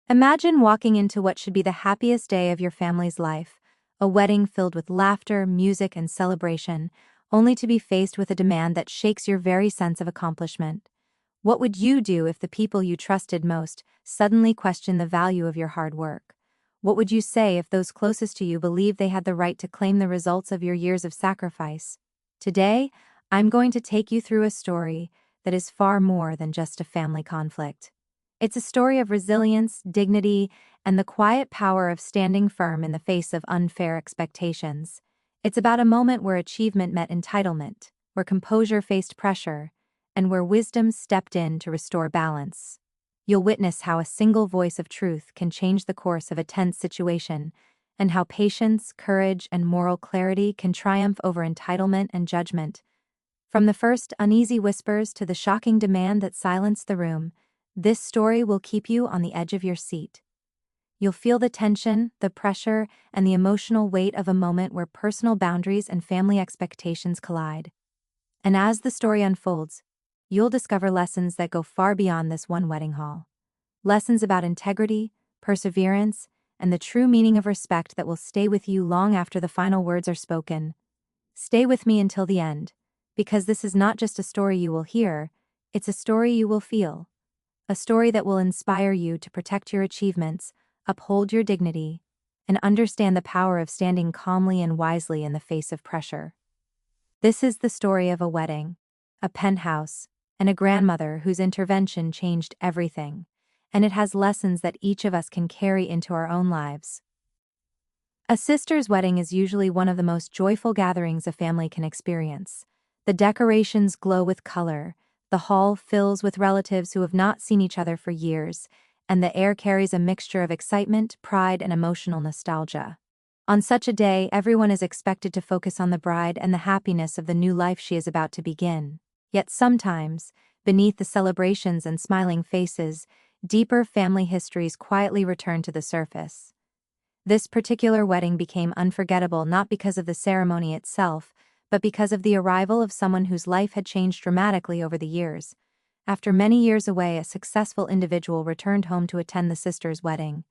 Imagine walking into what should be the happiest day of your family's life, a wedding filled with laughter, music, and celebration, only to be faced with a demand that shakes your very sense of accomplishment. What would you do if the people you trusted most suddenly questioned the value of your hard work? What would you say if those closest to you believed they had the right to claim the results of your years of sacrifice? Today, I'm going to take you through a story that is far more than just a family conflict. It's a story of resilience, dignity, and the quiet power of standing firm in the face of unfair expectations. It's about a moment where achievement met entitlement, where composure faced pressure, and where wisdom stepped in to restore balance. You'll witness how a single voice of truth can change the course of a tense situation, and how patience, courage, and moral clarity can triumph over entitlement and judgment. From the first uneasy whispers to the shocking demand that silenced the room, this story will keep you on the edge of your seat. You'll feel the tension, the pressure, and the emotional weight of a moment where personal boundaries and family expectations collide. And as the story unfolds, you'll discover lessons that go far beyond this one wedding hall. Lessons about integrity, perseverance, and the true meaning of respect that will stay with you long after the final words are spoken. Stay with me until the end, because this is not just a story you will hear, it's a story you will feel. A story that will inspire you to protect your achievements, uphold your dignity, and understand the power of standing calmly and wisely in the face of pressure. This is the story of a wedding, a penthouse, and a grandmother whose intervention changed everything, and it has lessons that each of us can carry into our own lives. A sister's wedding is usually one of the most joyful gatherings a family can experience. The decorations glow with color, the hall fills with relatives who have not seen each other for years, and the air carries a mixture of excitement, pride, and emotional nostalgia. On such a day, everyone is expected to focus on the bride and the happiness of the new life she is about to begin. Yet sometimes, beneath the celebrations and smiling faces, deeper family histories quietly return to the surface. This particular wedding became unforgettable not because of the ceremony itself, but because of the arrival of someone whose life had changed dramatically over the years. After many years away, a successful individual returned home to attend the sisters' wedding.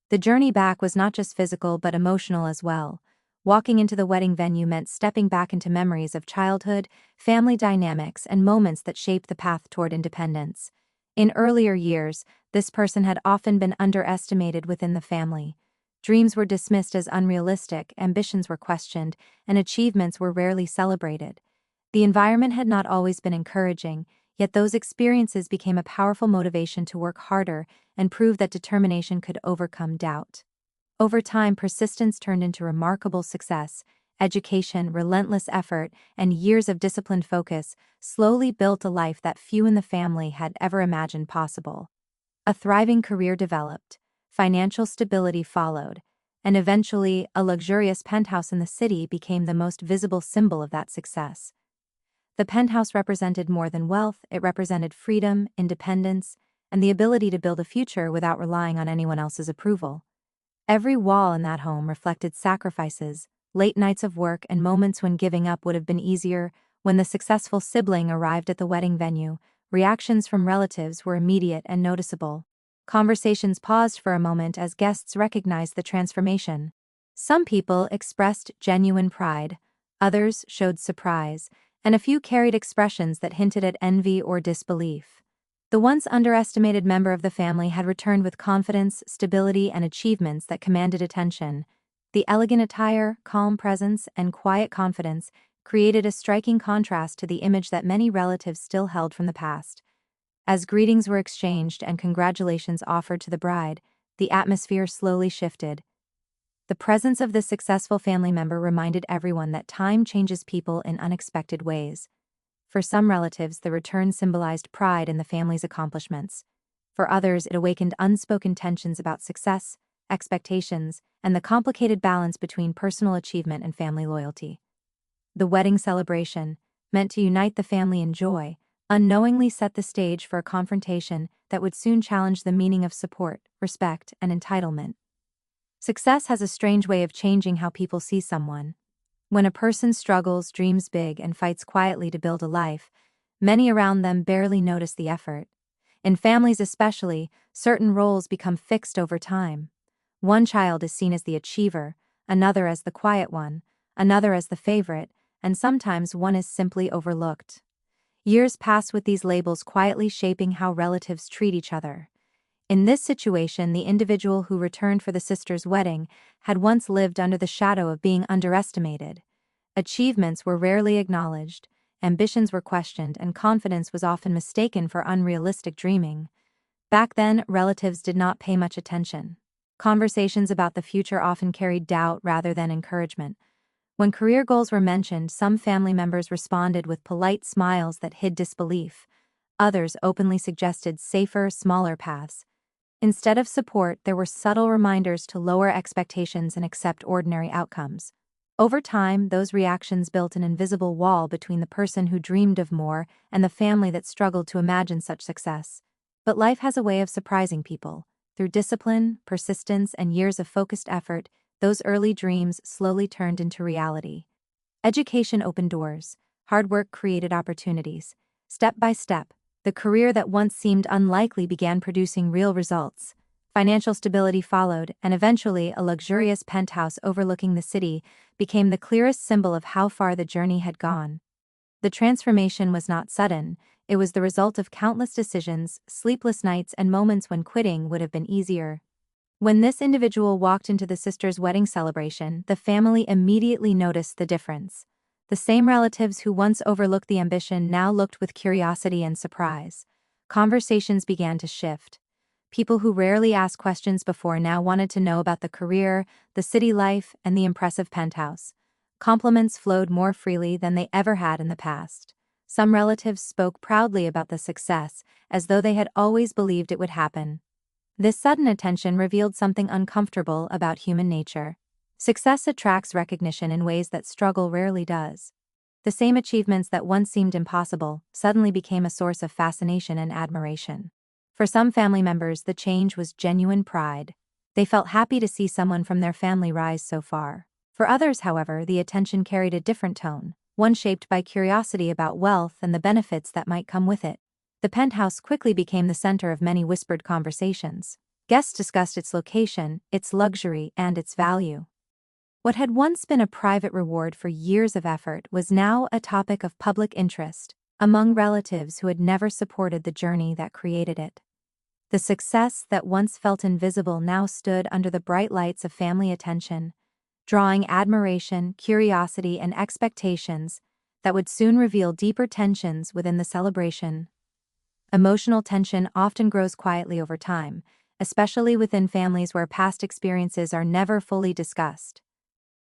The journey back was not just physical but emotional as well. Walking into the wedding venue meant stepping back into memories of childhood, family dynamics, and moments that shaped the path toward independence. In earlier years, this person had often been underestimated within the family. Dreams were dismissed as unrealistic, ambitions were questioned, and achievements were rarely celebrated. The environment had not always been encouraging, yet those experiences became a powerful motivation to work harder and prove that determination could overcome doubt. Over time, persistence turned into remarkable success. Education, relentless effort, and years of disciplined focus slowly built a life that few in the family had ever imagined possible. A thriving career developed. Financial stability followed, and eventually, a luxurious penthouse in the city became the most visible symbol of that success. The penthouse represented more than wealth, it represented freedom, independence, and the ability to build a future without relying on anyone else's approval. Every wall in that home reflected sacrifices, late nights of work, and moments when giving up would have been easier. When the successful sibling arrived at the wedding venue, reactions from relatives were immediate and noticeable. Conversations paused for a moment as guests recognized the transformation. Some people expressed genuine pride, others showed surprise, and a few carried expressions that hinted at envy or disbelief. The once underestimated member of the family had returned with confidence, stability, and achievements that commanded attention. The elegant attire, calm presence, and quiet confidence created a striking contrast to the image that many relatives still held from the past. As greetings were exchanged and congratulations offered to the bride, the atmosphere slowly shifted. The presence of this successful family member reminded everyone that time changes people in unexpected ways. For some relatives, the return symbolized pride in the family's accomplishments. For others, it awakened unspoken tensions about success, expectations, and the complicated balance between personal achievement and family loyalty. The wedding celebration, meant to unite the family in joy, unknowingly set the stage for a confrontation that would soon challenge the meaning of support, respect, and entitlement. Success has a strange way of changing how people see someone. When a person struggles, dreams big, and fights quietly to build a life, many around them barely notice the effort. In families especially, certain roles become fixed over time. One child is seen as the achiever, another as the quiet one, another as the favorite, and sometimes one is simply overlooked. Years pass with these labels quietly shaping how relatives treat each other. In this situation, the individual who returned for the sister's wedding had once lived under the shadow of being underestimated. Achievements were rarely acknowledged, ambitions were questioned, and confidence was often mistaken for unrealistic dreaming. Back then, relatives did not pay much attention. Conversations about the future often carried doubt rather than encouragement. When career goals were mentioned, some family members responded with polite smiles that hid disbelief. Others openly suggested safer, smaller paths. Instead of support, there were subtle reminders to lower expectations and accept ordinary outcomes. Over time, those reactions built an invisible wall between the person who dreamed of more and the family that struggled to imagine such success. But life has a way of surprising people. Through discipline, persistence, and years of focused effort, those early dreams slowly turned into reality. Education opened doors. Hard work created opportunities. Step by step, the career that once seemed unlikely began producing real results. Financial stability followed, and eventually a luxurious penthouse overlooking the city became the clearest symbol of how far the journey had gone. The transformation was not sudden, it was the result of countless decisions, sleepless nights, and moments when quitting would have been easier. When this individual walked into the sister's wedding celebration, the family immediately noticed the difference. The same relatives who once overlooked the ambition now looked with curiosity and surprise. Conversations began to shift. People who rarely asked questions before now wanted to know about the career, the city life, and the impressive penthouse. Compliments flowed more freely than they ever had in the past. Some relatives spoke proudly about the success, as though they had always believed it would happen. This sudden attention revealed something uncomfortable about human nature. Success attracts recognition in ways that struggle rarely does. The same achievements that once seemed impossible suddenly became a source of fascination and admiration. For some family members, the change was genuine pride. They felt happy to see someone from their family rise so far. For others, however, the attention carried a different tone, one shaped by curiosity about wealth and the benefits that might come with it. The penthouse quickly became the center of many whispered conversations. Guests discussed its location, its luxury, and its value. What had once been a private reward for years of effort was now a topic of public interest among relatives who had never supported the journey that created it. The success that once felt invisible now stood under the bright lights of family attention, drawing admiration, curiosity, and expectations that would soon reveal deeper tensions within the celebration. Emotional tension often grows quietly over time, especially within families where past experiences are never fully discussed.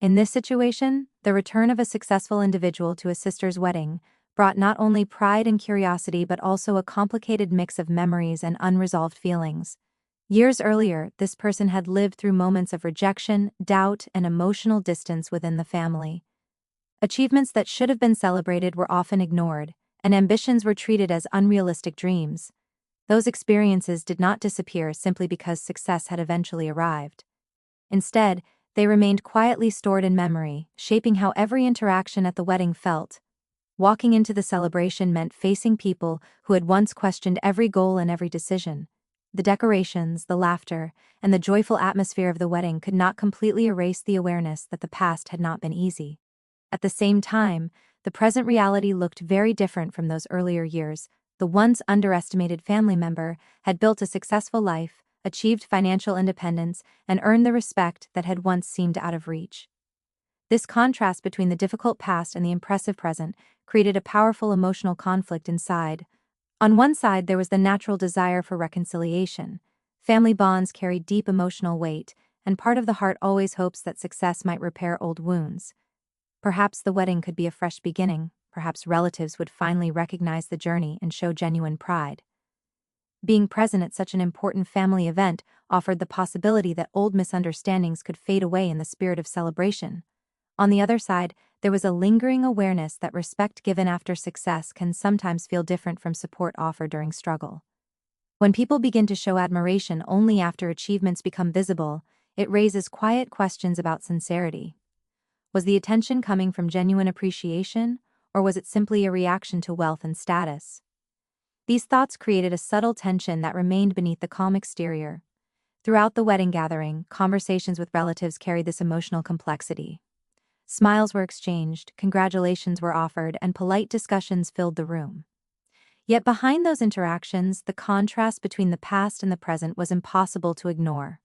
In this situation, the return of a successful individual to a sister's wedding brought not only pride and curiosity but also a complicated mix of memories and unresolved feelings. Years earlier, this person had lived through moments of rejection, doubt, and emotional distance within the family. Achievements that should have been celebrated were often ignored, and ambitions were treated as unrealistic dreams. Those experiences did not disappear simply because success had eventually arrived. Instead, they remained quietly stored in memory, shaping how every interaction at the wedding felt. Walking into the celebration meant facing people who had once questioned every goal and every decision. The decorations, the laughter, and the joyful atmosphere of the wedding could not completely erase the awareness that the past had not been easy. At the same time, the present reality looked very different from those earlier years. The once underestimated family member had built a successful life, achieved financial independence, and earned the respect that had once seemed out of reach. This contrast between the difficult past and the impressive present created a powerful emotional conflict inside. On one side, there was the natural desire for reconciliation. Family bonds carried deep emotional weight, and part of the heart always hopes that success might repair old wounds. Perhaps the wedding could be a fresh beginning, perhaps relatives would finally recognize the journey and show genuine pride. Being present at such an important family event offered the possibility that old misunderstandings could fade away in the spirit of celebration. On the other side, there was a lingering awareness that respect given after success can sometimes feel different from support offered during struggle. When people begin to show admiration only after achievements become visible, it raises quiet questions about sincerity. Was the attention coming from genuine appreciation, or was it simply a reaction to wealth and status? These thoughts created a subtle tension that remained beneath the calm exterior. Throughout the wedding gathering, conversations with relatives carried this emotional complexity. Smiles were exchanged, congratulations were offered, and polite discussions filled the room. Yet behind those interactions, the contrast between the past and the present was impossible to ignore.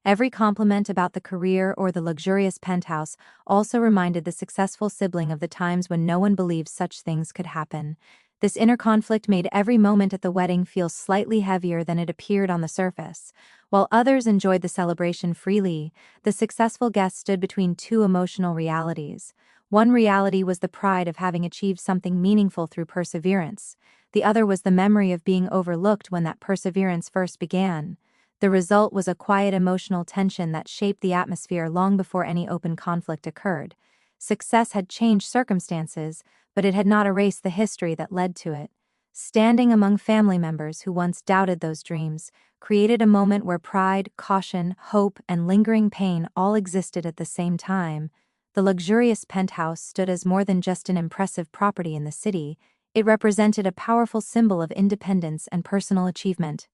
Every compliment about the career or the luxurious penthouse also reminded the successful sibling of the times when no one believed such things could happen. This inner conflict made every moment at the wedding feel slightly heavier than it appeared on the surface. While others enjoyed the celebration freely, the successful guest stood between two emotional realities. One reality was the pride of having achieved something meaningful through perseverance. The other was the memory of being overlooked when that perseverance first began. The result was a quiet emotional tension that shaped the atmosphere long before any open conflict occurred. Success had changed circumstances, but it had not erased the history that led to it. Standing among family members who once doubted those dreams created a moment where pride, caution, hope, and lingering pain all existed at the same time. The luxurious penthouse stood as more than just an impressive property in the city. It represented a powerful symbol of independence and personal achievement.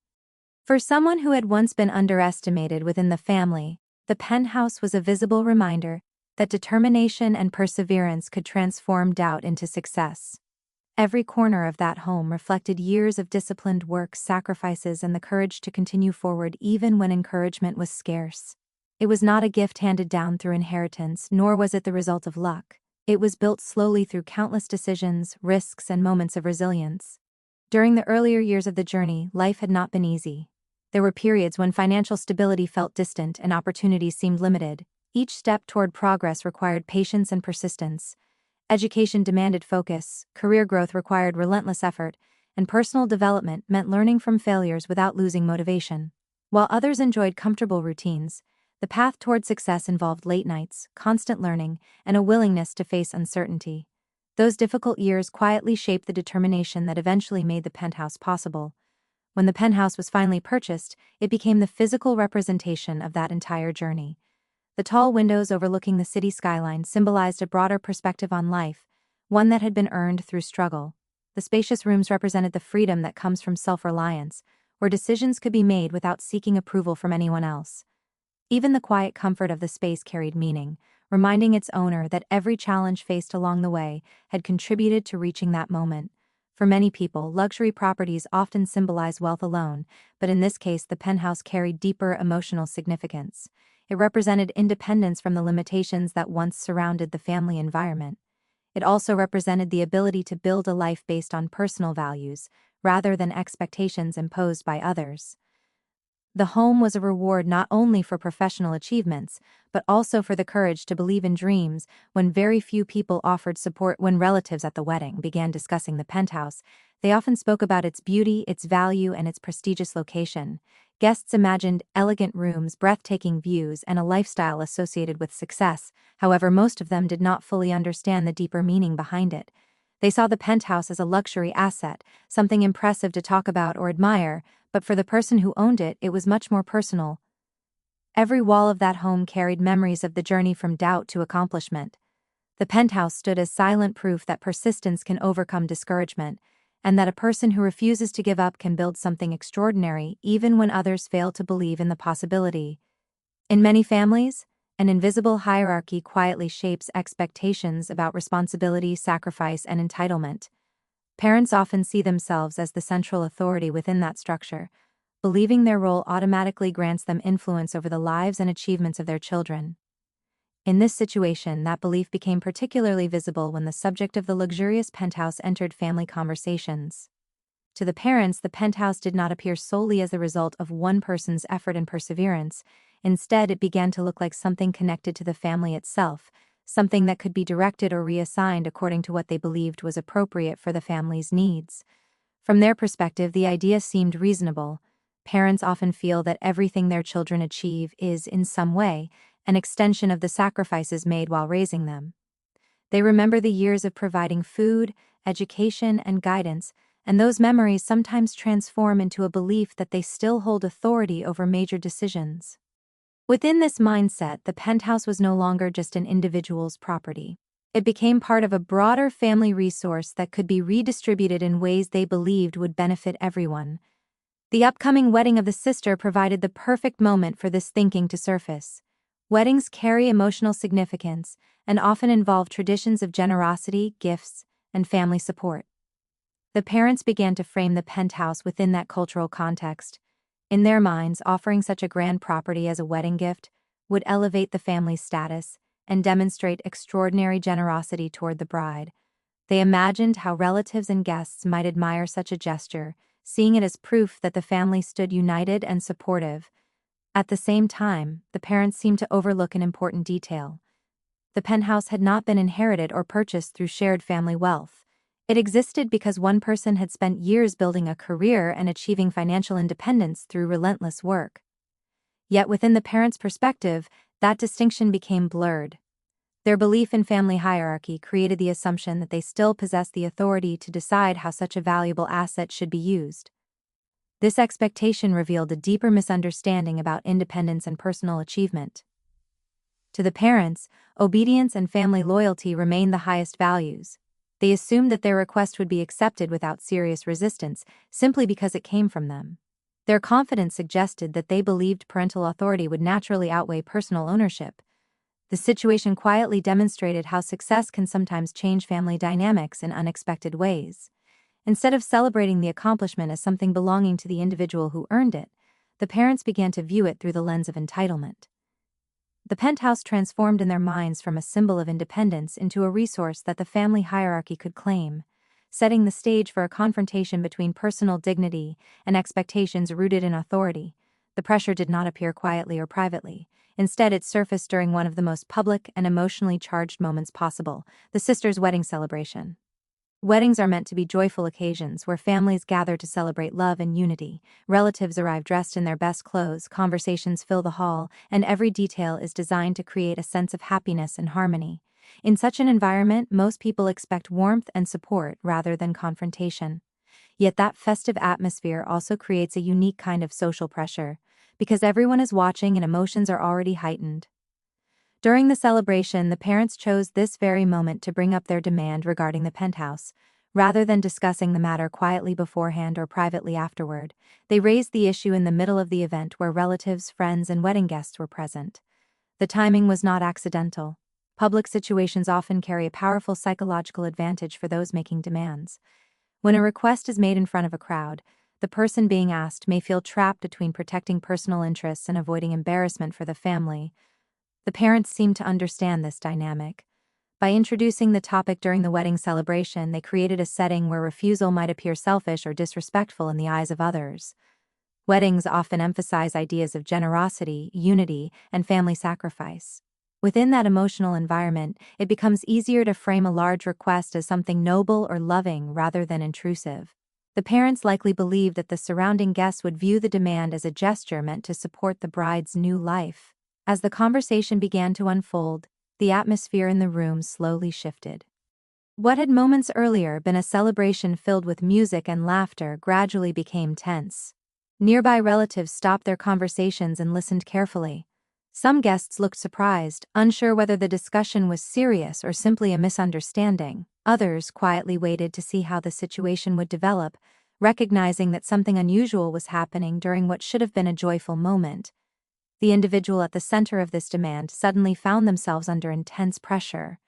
For someone who had once been underestimated within the family, the penthouse was a visible reminder that determination and perseverance could transform doubt into success. Every corner of that home reflected years of disciplined work, sacrifices, and the courage to continue forward even when encouragement was scarce. It was not a gift handed down through inheritance, nor was it the result of luck. It was built slowly through countless decisions, risks, and moments of resilience. During the earlier years of the journey, life had not been easy. There were periods when financial stability felt distant and opportunities seemed limited. Each step toward progress required patience and persistence. Education demanded focus, career growth required relentless effort, and personal development meant learning from failures without losing motivation. While others enjoyed comfortable routines, the path toward success involved late nights, constant learning, and a willingness to face uncertainty. Those difficult years quietly shaped the determination that eventually made the penthouse possible. When the penthouse was finally purchased, it became the physical representation of that entire journey. The tall windows overlooking the city skyline symbolized a broader perspective on life, one that had been earned through struggle. The spacious rooms represented the freedom that comes from self-reliance, where decisions could be made without seeking approval from anyone else. Even the quiet comfort of the space carried meaning, reminding its owner that every challenge faced along the way had contributed to reaching that moment. For many people, luxury properties often symbolize wealth alone, but in this case, the penthouse carried deeper emotional significance. It represented independence from the limitations that once surrounded the family environment. It also represented the ability to build a life based on personal values, rather than expectations imposed by others. The home was a reward not only for professional achievements, but also for the courage to believe in dreams. When very few people offered support, when relatives at the wedding began discussing the penthouse, they often spoke about its beauty, its value, and its prestigious location. Guests imagined elegant rooms, breathtaking views, and a lifestyle associated with success. However, most of them did not fully understand the deeper meaning behind it. They saw the penthouse as a luxury asset, something impressive to talk about or admire, but for the person who owned it, it was much more personal. Every wall of that home carried memories of the journey from doubt to accomplishment. The penthouse stood as silent proof that persistence can overcome discouragement, and that a person who refuses to give up can build something extraordinary even when others fail to believe in the possibility. In many families, an invisible hierarchy quietly shapes expectations about responsibility, sacrifice, and entitlement. Parents often see themselves as the central authority within that structure, believing their role automatically grants them influence over the lives and achievements of their children. In this situation, that belief became particularly visible when the subject of the luxurious penthouse entered family conversations. To the parents, the penthouse did not appear solely as the result of one person's effort and perseverance. Instead, it began to look like something connected to the family itself, something that could be directed or reassigned according to what they believed was appropriate for the family's needs. From their perspective, the idea seemed reasonable. Parents often feel that everything their children achieve is, in some way, an extension of the sacrifices made while raising them. They remember the years of providing food, education, and guidance, and those memories sometimes transform into a belief that they still hold authority over major decisions. Within this mindset, the penthouse was no longer just an individual's property. It became part of a broader family resource that could be redistributed in ways they believed would benefit everyone. The upcoming wedding of the sister provided the perfect moment for this thinking to surface. Weddings carry emotional significance and often involve traditions of generosity, gifts, and family support. The parents began to frame the penthouse within that cultural context. In their minds, offering such a grand property as a wedding gift would elevate the family's status and demonstrate extraordinary generosity toward the bride. They imagined how relatives and guests might admire such a gesture, seeing it as proof that the family stood united and supportive. At the same time, the parents seemed to overlook an important detail. The penthouse had not been inherited or purchased through shared family wealth. It existed because one person had spent years building a career and achieving financial independence through relentless work. Yet within the parents' perspective, that distinction became blurred. Their belief in family hierarchy created the assumption that they still possessed the authority to decide how such a valuable asset should be used. This expectation revealed a deeper misunderstanding about independence and personal achievement. To the parents, obedience and family loyalty remained the highest values. They assumed that their request would be accepted without serious resistance, simply because it came from them. Their confidence suggested that they believed parental authority would naturally outweigh personal ownership. The situation quietly demonstrated how success can sometimes change family dynamics in unexpected ways. Instead of celebrating the accomplishment as something belonging to the individual who earned it, the parents began to view it through the lens of entitlement. The penthouse transformed in their minds from a symbol of independence into a resource that the family hierarchy could claim, setting the stage for a confrontation between personal dignity and expectations rooted in authority. The pressure did not appear quietly or privately. Instead, it surfaced during one of the most public and emotionally charged moments possible, the sisters' wedding celebration. Weddings are meant to be joyful occasions where families gather to celebrate love and unity. Relatives arrive dressed in their best clothes, conversations fill the hall, and every detail is designed to create a sense of happiness and harmony. In such an environment, most people expect warmth and support rather than confrontation. Yet that festive atmosphere also creates a unique kind of social pressure, because everyone is watching and emotions are already heightened. During the celebration, the parents chose this very moment to bring up their demand regarding the penthouse. Rather than discussing the matter quietly beforehand or privately afterward, they raised the issue in the middle of the event where relatives, friends, and wedding guests were present. The timing was not accidental. Public situations often carry a powerful psychological advantage for those making demands. When a request is made in front of a crowd, the person being asked may feel trapped between protecting personal interests and avoiding embarrassment for the family. The parents seemed to understand this dynamic. By introducing the topic during the wedding celebration, they created a setting where refusal might appear selfish or disrespectful in the eyes of others. Weddings often emphasize ideas of generosity, unity, and family sacrifice. Within that emotional environment, it becomes easier to frame a large request as something noble or loving rather than intrusive. The parents likely believed that the surrounding guests would view the demand as a gesture meant to support the bride's new life. As the conversation began to unfold, the atmosphere in the room slowly shifted. What had moments earlier been a celebration filled with music and laughter gradually became tense. Nearby relatives stopped their conversations and listened carefully. Some guests looked surprised, unsure whether the discussion was serious or simply a misunderstanding. Others quietly waited to see how the situation would develop, recognizing that something unusual was happening during what should have been a joyful moment. The individual at the center of this demand suddenly found themselves under intense pressure.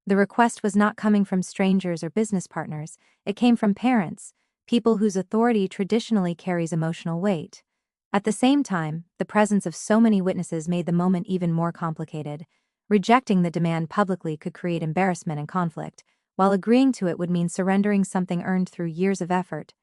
The request was not coming from strangers or business partners, it came from parents, people whose authority traditionally carries emotional weight. At the same time, the presence of so many witnesses made the moment even more complicated. Rejecting the demand publicly could create embarrassment and conflict, while agreeing to it would mean surrendering something earned through years of effort.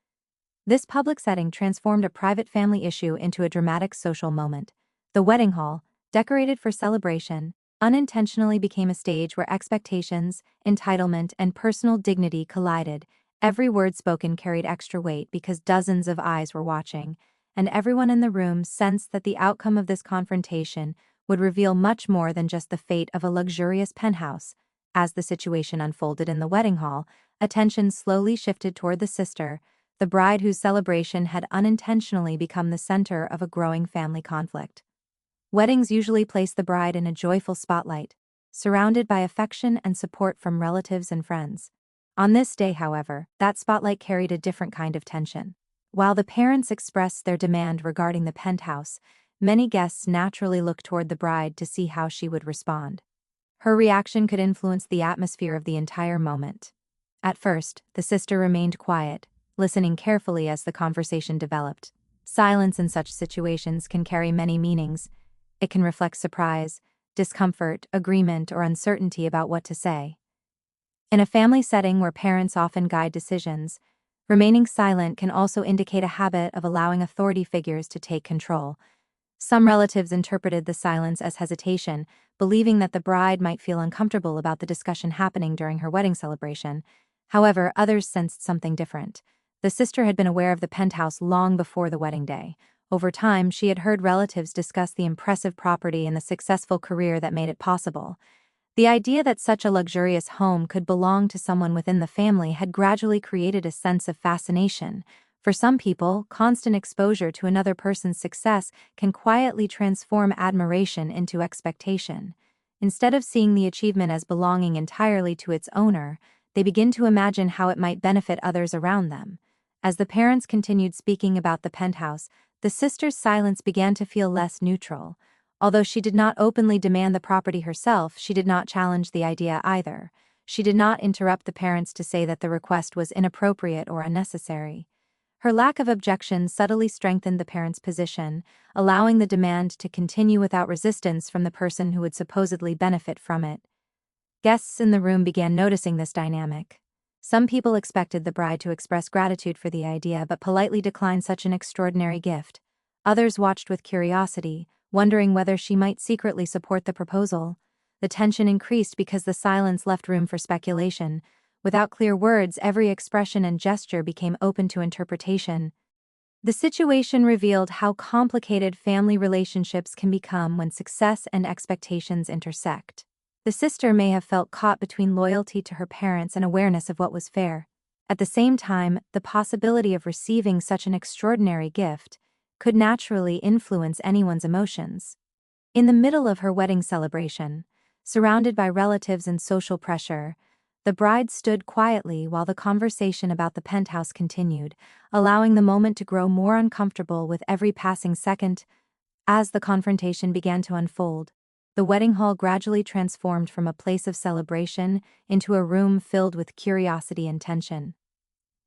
This public setting transformed a private family issue into a dramatic social moment. The wedding hall, decorated for celebration, unintentionally became a stage where expectations, entitlement, and personal dignity collided. Every word spoken carried extra weight because dozens of eyes were watching, and everyone in the room sensed that the outcome of this confrontation would reveal much more than just the fate of a luxurious penthouse. As the situation unfolded in the wedding hall, attention slowly shifted toward the sister, the bride whose celebration had unintentionally become the center of a growing family conflict. Weddings usually place the bride in a joyful spotlight. surrounded by affection and support from relatives and friends. On this day, however, that spotlight carried a different kind of tension. While the parents expressed their demand regarding the penthouse, many guests naturally looked toward the bride to see how she would respond. Her reaction could influence the atmosphere of the entire moment. At first, the sister remained quiet, listening carefully as the conversation developed. Silence in such situations can carry many meanings. It can reflect surprise, discomfort, agreement, or uncertainty about what to say. In a family setting where parents often guide decisions, remaining silent can also indicate a habit of allowing authority figures to take control. Some relatives interpreted the silence as hesitation, believing that the bride might feel uncomfortable about the discussion happening during her wedding celebration. However, others sensed something different. The sister had been aware of the penthouse long before the wedding day. Over time, she had heard relatives discuss the impressive property and the successful career that made it possible. The idea that such a luxurious home could belong to someone within the family had gradually created a sense of fascination. For some people, constant exposure to another person's success can quietly transform admiration into expectation. Instead of seeing the achievement as belonging entirely to its owner, they begin to imagine how it might benefit others around them. As the parents continued speaking about the penthouse, the sister's silence began to feel less neutral. Although she did not openly demand the property herself, she did not challenge the idea either. She did not interrupt the parents to say that the request was inappropriate or unnecessary. Her lack of objection subtly strengthened the parents' position, allowing the demand to continue without resistance from the person who would supposedly benefit from it. Guests in the room began noticing this dynamic. Some people expected the bride to express gratitude for the idea but politely declined such an extraordinary gift. Others watched with curiosity, wondering whether she might secretly support the proposal. The tension increased because the silence left room for speculation. Without clear words, every expression and gesture became open to interpretation. The situation revealed how complicated family relationships can become when success and expectations intersect. The sister may have felt caught between loyalty to her parents and awareness of what was fair. At the same time, the possibility of receiving such an extraordinary gift could naturally influence anyone's emotions. In the middle of her wedding celebration, surrounded by relatives and social pressure, the bride stood quietly while the conversation about the penthouse continued, allowing the moment to grow more uncomfortable with every passing second. As the confrontation began to unfold, the wedding hall gradually transformed from a place of celebration into a room filled with curiosity and tension.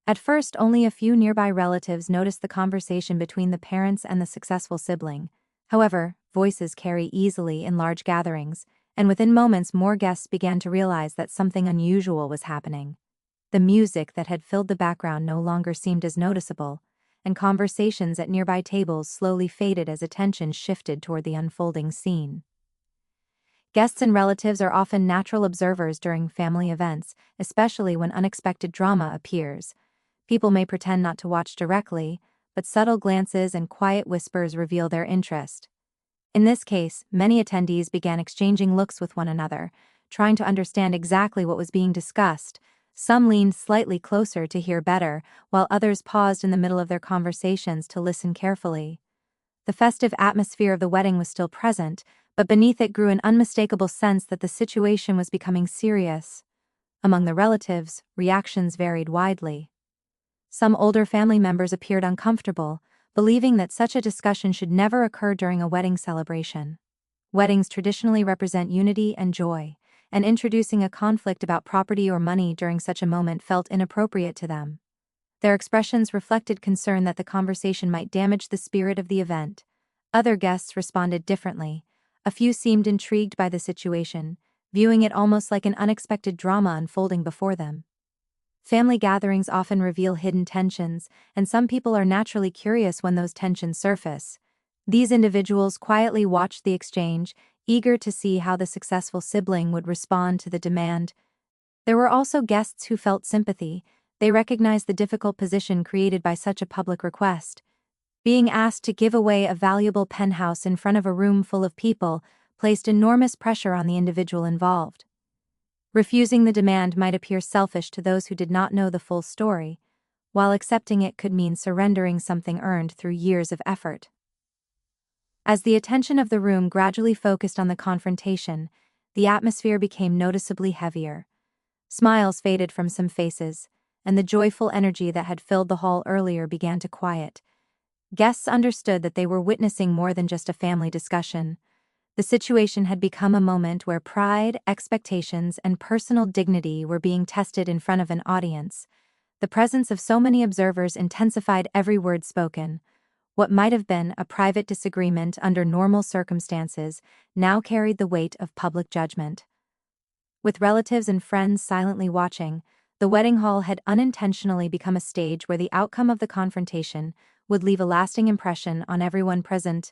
At first, only a few nearby relatives noticed the conversation between the parents and the successful sibling. However, voices carry easily in large gatherings, and within moments more guests began to realize that something unusual was happening. The music that had filled the background no longer seemed as noticeable, and conversations at nearby tables slowly faded as attention shifted toward the unfolding scene. Guests and relatives are often natural observers during family events, especially when unexpected drama appears. People may pretend not to watch directly, but subtle glances and quiet whispers reveal their interest. In this case, many attendees began exchanging looks with one another, trying to understand exactly what was being discussed. Some leaned slightly closer to hear better, while others paused in the middle of their conversations to listen carefully. The festive atmosphere of the wedding was still present, but beneath it grew an unmistakable sense that the situation was becoming serious. Among the relatives, reactions varied widely. Some older family members appeared uncomfortable, believing that such a discussion should never occur during a wedding celebration. Weddings traditionally represent unity and joy, and introducing a conflict about property or money during such a moment felt inappropriate to them. Their expressions reflected concern that the conversation might damage the spirit of the event. Other guests responded differently. A few seemed intrigued by the situation, viewing it almost like an unexpected drama unfolding before them. Family gatherings often reveal hidden tensions, and some people are naturally curious when those tensions surface. These individuals quietly watched the exchange, eager to see how the successful sibling would respond to the demand. There were also guests who felt sympathy. They recognized the difficult position created by such a public request. Being asked to give away a valuable penthouse in front of a room full of people placed enormous pressure on the individual involved. Refusing the demand might appear selfish to those who did not know the full story, while accepting it could mean surrendering something earned through years of effort. As the attention of the room gradually focused on the confrontation, the atmosphere became noticeably heavier. Smiles faded from some faces, and the joyful energy that had filled the hall earlier began to quiet. Guests understood that they were witnessing more than just a family discussion. The situation had become a moment where pride, expectations, and personal dignity were being tested in front of an audience. The presence of so many observers intensified every word spoken. What might have been a private disagreement under normal circumstances now carried the weight of public judgment. With relatives and friends silently watching, the wedding hall had unintentionally become a stage where the outcome of the confrontation would leave a lasting impression on everyone present.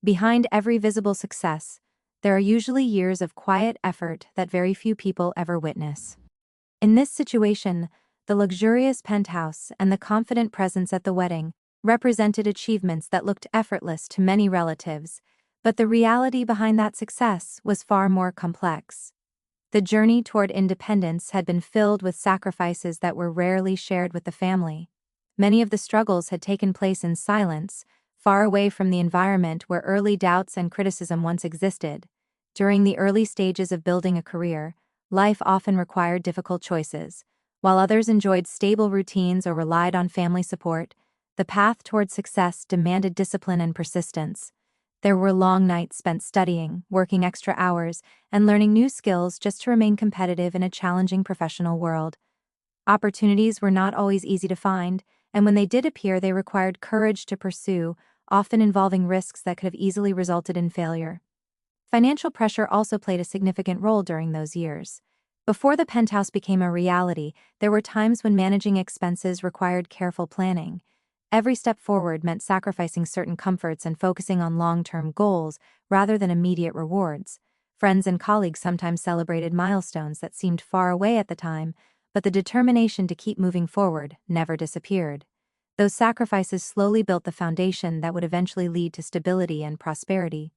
Behind every visible success, there are usually years of quiet effort that very few people ever witness. In this situation, the luxurious penthouse and the confident presence at the wedding represented achievements that looked effortless to many relatives, but the reality behind that success was far more complex. The journey toward independence had been filled with sacrifices that were rarely shared with the family. Many of the struggles had taken place in silence, far away from the environment where early doubts and criticism once existed. During the early stages of building a career, life often required difficult choices. While others enjoyed stable routines or relied on family support, the path toward success demanded discipline and persistence. There were long nights spent studying, working extra hours, and learning new skills just to remain competitive in a challenging professional world. Opportunities were not always easy to find, and when they did appear, they required courage to pursue, often involving risks that could have easily resulted in failure. Financial pressure also played a significant role during those years. Before the penthouse became a reality, there were times when managing expenses required careful planning. Every step forward meant sacrificing certain comforts and focusing on long-term goals rather than immediate rewards. Friends and colleagues sometimes celebrated milestones that seemed far away at the time, but the determination to keep moving forward never disappeared. Those sacrifices slowly built the foundation that would eventually lead to stability and prosperity.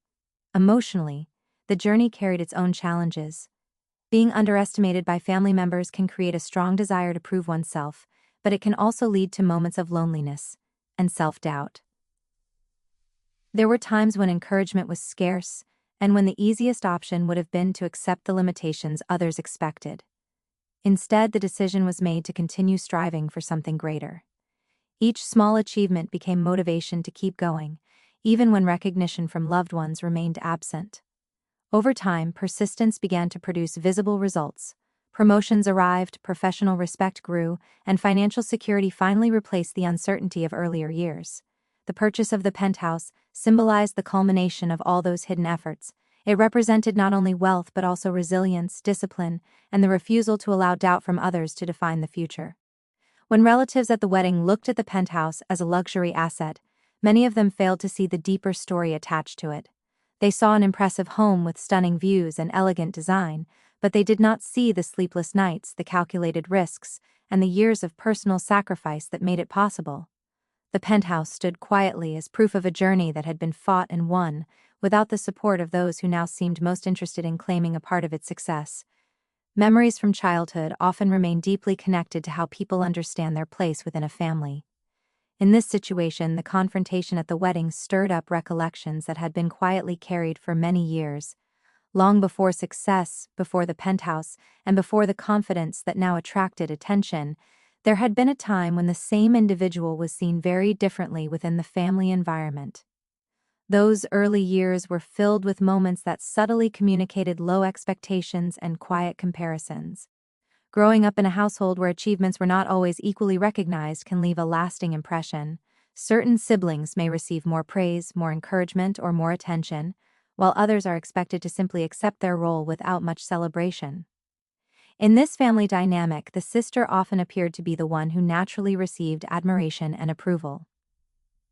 Emotionally, the journey carried its own challenges. Being underestimated by family members can create a strong desire to prove oneself, but it can also lead to moments of loneliness and self-doubt. There were times when encouragement was scarce, and when the easiest option would have been to accept the limitations others expected. Instead, the decision was made to continue striving for something greater. Each small achievement became motivation to keep going, even when recognition from loved ones remained absent. Over time, persistence began to produce visible results. Promotions arrived, professional respect grew, and financial security finally replaced the uncertainty of earlier years. The purchase of the penthouse symbolized the culmination of all those hidden efforts. It represented not only wealth but also resilience, discipline, and the refusal to allow doubt from others to define the future. When relatives at the wedding looked at the penthouse as a luxury asset, many of them failed to see the deeper story attached to it. They saw an impressive home with stunning views and elegant design, but they did not see the sleepless nights, the calculated risks, and the years of personal sacrifice that made it possible. The penthouse stood quietly as proof of a journey that had been fought and won, without the support of those who now seemed most interested in claiming a part of its success. Memories from childhood often remain deeply connected to how people understand their place within a family. In this situation, the confrontation at the wedding stirred up recollections that had been quietly carried for many years. Long before success, before the penthouse, and before the confidence that now attracted attention, there had been a time when the same individual was seen very differently within the family environment. Those early years were filled with moments that subtly communicated low expectations and quiet comparisons. Growing up in a household where achievements were not always equally recognized can leave a lasting impression. Certain siblings may receive more praise, more encouragement, or more attention, while others are expected to simply accept their role without much celebration. In this family dynamic, the sister often appeared to be the one who naturally received admiration and approval.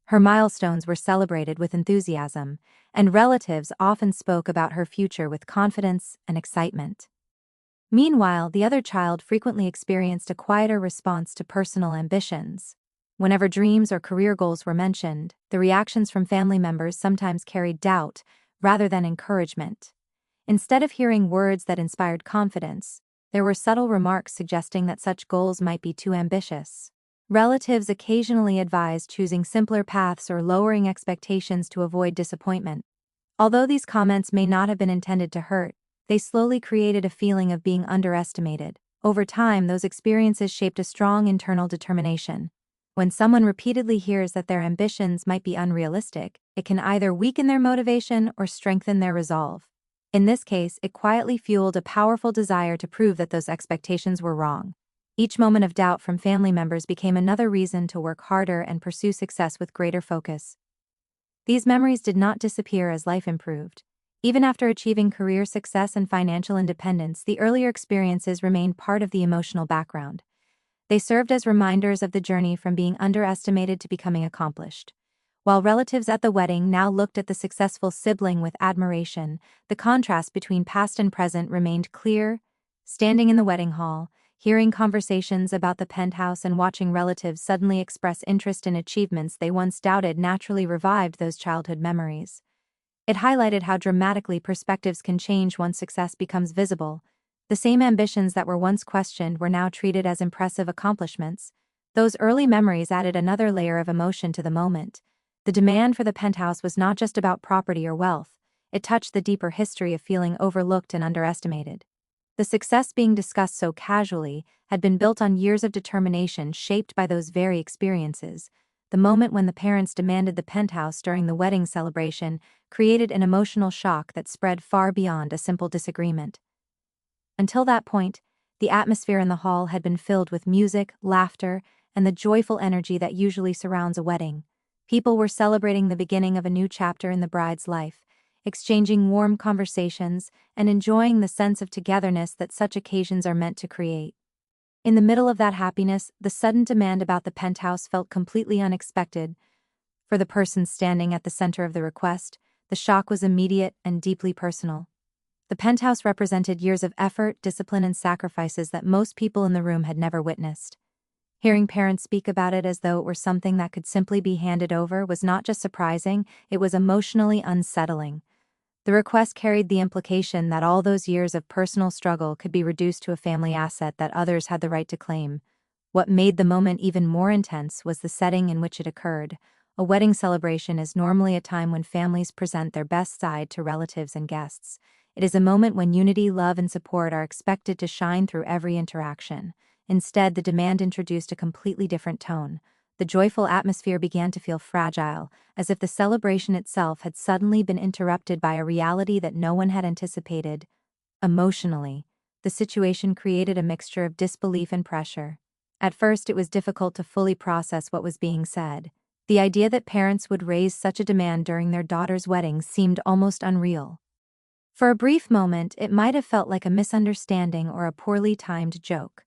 Her milestones were celebrated with enthusiasm, and relatives often spoke about her future with confidence and excitement. Meanwhile, the other child frequently experienced a quieter response to personal ambitions. Whenever dreams or career goals were mentioned, the reactions from family members sometimes carried doubt rather than encouragement. Instead of hearing words that inspired confidence, there were subtle remarks suggesting that such goals might be too ambitious. Relatives occasionally advised choosing simpler paths or lowering expectations to avoid disappointment. Although these comments may not have been intended to hurt, they slowly created a feeling of being underestimated. Over time, those experiences shaped a strong internal determination. When someone repeatedly hears that their ambitions might be unrealistic, it can either weaken their motivation or strengthen their resolve. In this case, it quietly fueled a powerful desire to prove that those expectations were wrong. Each moment of doubt from family members became another reason to work harder and pursue success with greater focus. These memories did not disappear as life improved. Even after achieving career success and financial independence, the earlier experiences remained part of the emotional background. They served as reminders of the journey from being underestimated to becoming accomplished. While relatives at the wedding now looked at the successful sibling with admiration, the contrast between past and present remained clear. Standing in the wedding hall, hearing conversations about the penthouse and watching relatives suddenly express interest in achievements they once doubted naturally revived those childhood memories. It highlighted how dramatically perspectives can change once success becomes visible. The same ambitions that were once questioned were now treated as impressive accomplishments. Those early memories added another layer of emotion to the moment. The demand for the penthouse was not just about property or wealth, it touched the deeper history of feeling overlooked and underestimated. The success being discussed so casually had been built on years of determination shaped by those very experiences. The moment when the parents demanded the penthouse during the wedding celebration created an emotional shock that spread far beyond a simple disagreement. Until that point, the atmosphere in the hall had been filled with music, laughter, and the joyful energy that usually surrounds a wedding. People were celebrating the beginning of a new chapter in the bride's life, exchanging warm conversations, and enjoying the sense of togetherness that such occasions are meant to create. In the middle of that happiness, the sudden demand about the penthouse felt completely unexpected. For the person standing at the center of the request, the shock was immediate and deeply personal. The penthouse represented years of effort, discipline, and sacrifices that most people in the room had never witnessed. Hearing parents speak about it as though it were something that could simply be handed over was not just surprising, it was emotionally unsettling. The request carried the implication that all those years of personal struggle could be reduced to a family asset that others had the right to claim. What made the moment even more intense was the setting in which it occurred. A wedding celebration is normally a time when families present their best side to relatives and guests. It is a moment when unity, love, and support are expected to shine through every interaction. Instead, the demand introduced a completely different tone. The joyful atmosphere began to feel fragile, as if the celebration itself had suddenly been interrupted by a reality that no one had anticipated. Emotionally, the situation created a mixture of disbelief and pressure. At first, it was difficult to fully process what was being said. The idea that parents would raise such a demand during their daughter's wedding seemed almost unreal. For a brief moment, it might have felt like a misunderstanding or a poorly timed joke.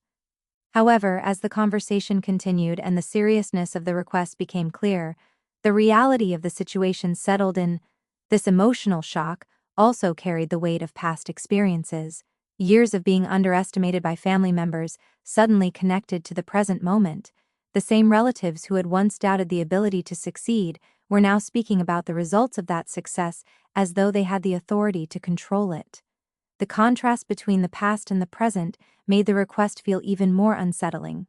However, as the conversation continued and the seriousness of the request became clear, the reality of the situation settled in. This emotional shock also carried the weight of past experiences. Years of being underestimated by family members suddenly connected to the present moment. The same relatives who had once doubted the ability to succeed were now speaking about the results of that success as though they had the authority to control it. The contrast between the past and the present made the request feel even more unsettling.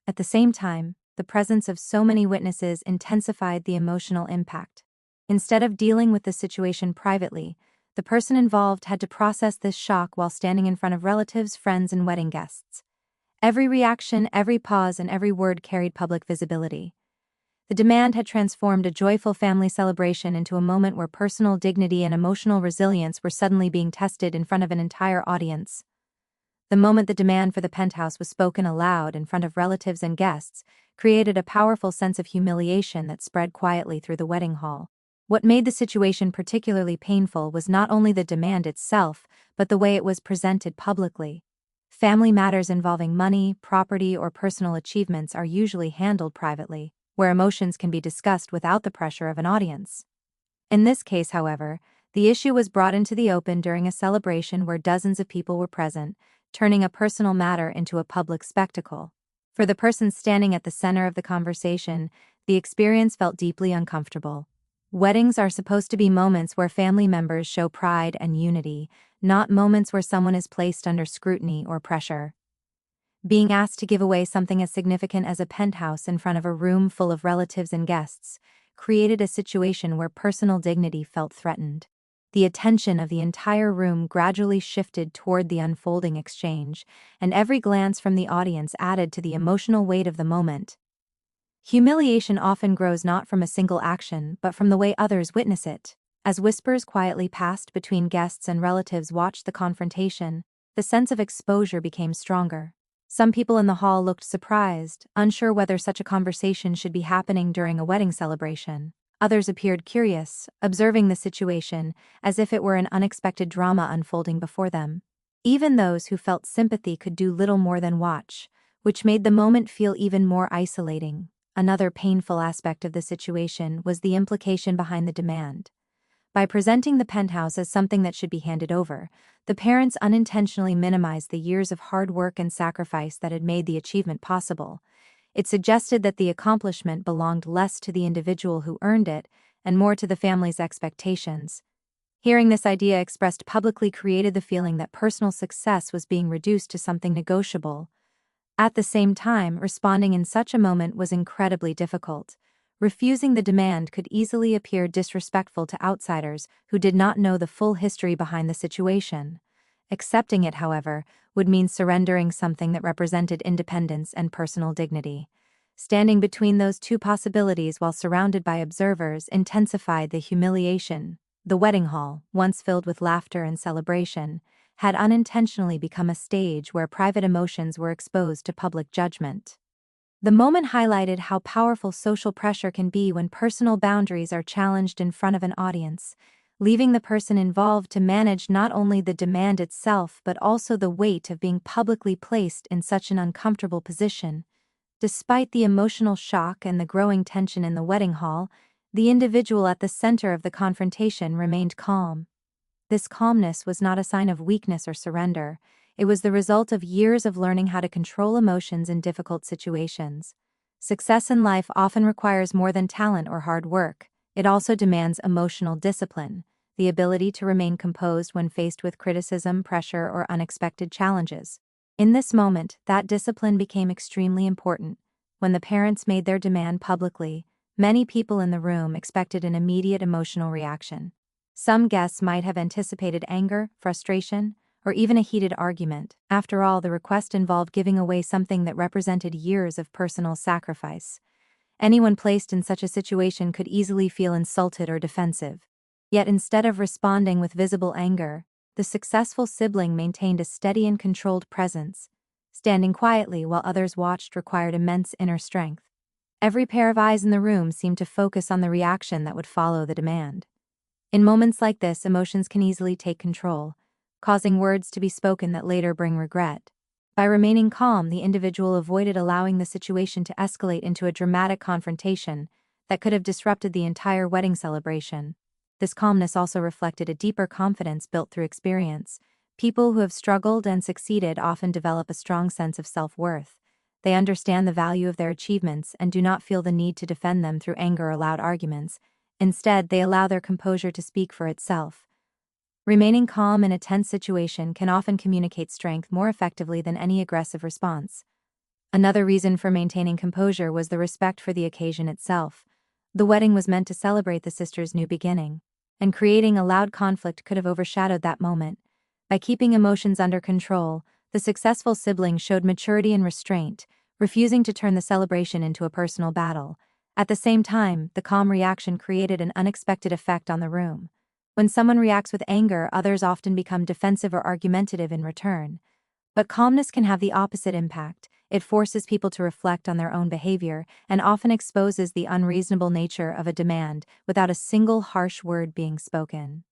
At the same time, the presence of so many witnesses intensified the emotional impact. Instead of dealing with the situation privately, the person involved had to process this shock while standing in front of relatives, friends, and wedding guests. Every reaction, every pause, and every word carried public visibility. The demand had transformed a joyful family celebration into a moment where personal dignity and emotional resilience were suddenly being tested in front of an entire audience. The moment the demand for the penthouse was spoken aloud in front of relatives and guests created a powerful sense of humiliation that spread quietly through the wedding hall. What made the situation particularly painful was not only the demand itself, but the way it was presented publicly. Family matters involving money, property, or personal achievements are usually handled privately, where emotions can be discussed without the pressure of an audience. In this case, however, the issue was brought into the open during a celebration where dozens of people were present, turning a personal matter into a public spectacle. For the person standing at the center of the conversation, the experience felt deeply uncomfortable. Weddings are supposed to be moments where family members show pride and unity, not moments where someone is placed under scrutiny or pressure. Being asked to give away something as significant as a penthouse in front of a room full of relatives and guests created a situation where personal dignity felt threatened. The attention of the entire room gradually shifted toward the unfolding exchange, and every glance from the audience added to the emotional weight of the moment. Humiliation often grows not from a single action but from the way others witness it. As whispers quietly passed between guests and relatives watched the confrontation, the sense of exposure became stronger. Some people in the hall looked surprised, unsure whether such a conversation should be happening during a wedding celebration. Others appeared curious, observing the situation as if it were an unexpected drama unfolding before them. Even those who felt sympathy could do little more than watch, which made the moment feel even more isolating. Another painful aspect of the situation was the implication behind the demand. By presenting the penthouse as something that should be handed over, the parents unintentionally minimized the years of hard work and sacrifice that had made the achievement possible. It suggested that the accomplishment belonged less to the individual who earned it and more to the family's expectations. Hearing this idea expressed publicly created the feeling that personal success was being reduced to something negotiable. At the same time, responding in such a moment was incredibly difficult. Refusing the demand could easily appear disrespectful to outsiders who did not know the full history behind the situation. Accepting it, however, would mean surrendering something that represented independence and personal dignity. Standing between those two possibilities while surrounded by observers intensified the humiliation. The wedding hall, once filled with laughter and celebration, had unintentionally become a stage where private emotions were exposed to public judgment. The moment highlighted how powerful social pressure can be when personal boundaries are challenged in front of an audience, leaving the person involved to manage not only the demand itself but also the weight of being publicly placed in such an uncomfortable position. Despite the emotional shock and the growing tension in the wedding hall, the individual at the center of the confrontation remained calm. This calmness was not a sign of weakness or surrender. It was the result of years of learning how to control emotions in difficult situations. Success in life often requires more than talent or hard work. It also demands emotional discipline, the ability to remain composed when faced with criticism, pressure, or unexpected challenges. In this moment, that discipline became extremely important. When the parents made their demand publicly, many people in the room expected an immediate emotional reaction. Some guests might have anticipated anger, frustration, or even a heated argument. After all, the request involved giving away something that represented years of personal sacrifice. Anyone placed in such a situation could easily feel insulted or defensive. Yet instead of responding with visible anger, the successful sibling maintained a steady and controlled presence. Standing quietly while others watched required immense inner strength. Every pair of eyes in the room seemed to focus on the reaction that would follow the demand. In moments like this, emotions can easily take control, causing words to be spoken that later bring regret. By remaining calm, the individual avoided allowing the situation to escalate into a dramatic confrontation that could have disrupted the entire wedding celebration. This calmness also reflected a deeper confidence built through experience. People who have struggled and succeeded often develop a strong sense of self-worth. They understand the value of their achievements and do not feel the need to defend them through anger or loud arguments. Instead, they allow their composure to speak for itself. Remaining calm in a tense situation can often communicate strength more effectively than any aggressive response. Another reason for maintaining composure was the respect for the occasion itself. The wedding was meant to celebrate the sisters' new beginning, and creating a loud conflict could have overshadowed that moment. By keeping emotions under control, the successful sibling showed maturity and restraint, refusing to turn the celebration into a personal battle. At the same time, the calm reaction created an unexpected effect on the room. When someone reacts with anger, others often become defensive or argumentative in return. But calmness can have the opposite impact. It forces people to reflect on their own behavior and often exposes the unreasonable nature of a demand without a single harsh word being spoken.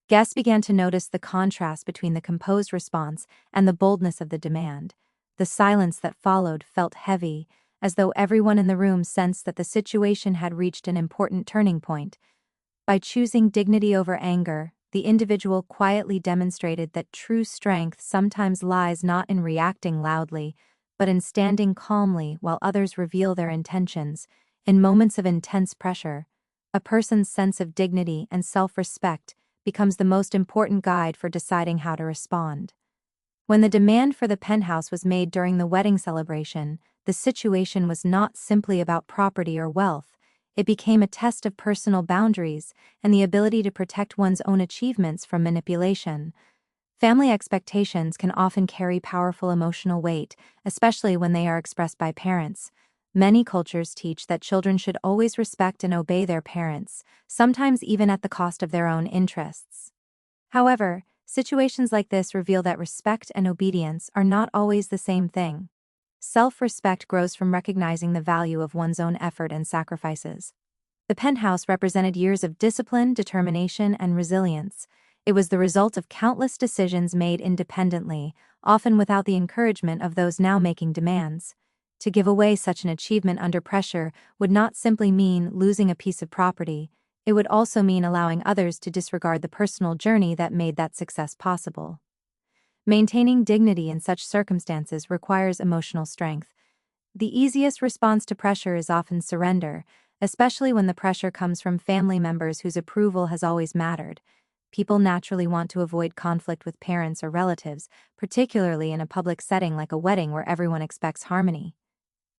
Guests began to notice the contrast between the composed response and the boldness of the demand. The silence that followed felt heavy, as though everyone in the room sensed that the situation had reached an important turning point. By choosing dignity over anger, the individual quietly demonstrated that true strength sometimes lies not in reacting loudly, but in standing calmly while others reveal their intentions. In moments of intense pressure, a person's sense of dignity and self-respect becomes the most important guide for deciding how to respond. When the demand for the penthouse was made during the wedding celebration, the situation was not simply about property or wealth. It became a test of personal boundaries and the ability to protect one's own achievements from manipulation. Family expectations can often carry powerful emotional weight, especially when they are expressed by parents. Many cultures teach that children should always respect and obey their parents, sometimes even at the cost of their own interests. However, situations like this reveal that respect and obedience are not always the same thing. Self-respect grows from recognizing the value of one's own effort and sacrifices. The Penthouse represented years of discipline, determination, and resilience. It was the result of countless decisions made independently, often without the encouragement of those now making demands. To give away such an achievement under pressure would not simply mean losing a piece of property, it would also mean allowing others to disregard the personal journey that made that success possible. Maintaining dignity in such circumstances requires emotional strength. The easiest response to pressure is often surrender, especially when the pressure comes from family members whose approval has always mattered. People naturally want to avoid conflict with parents or relatives, particularly in a public setting like a wedding where everyone expects harmony.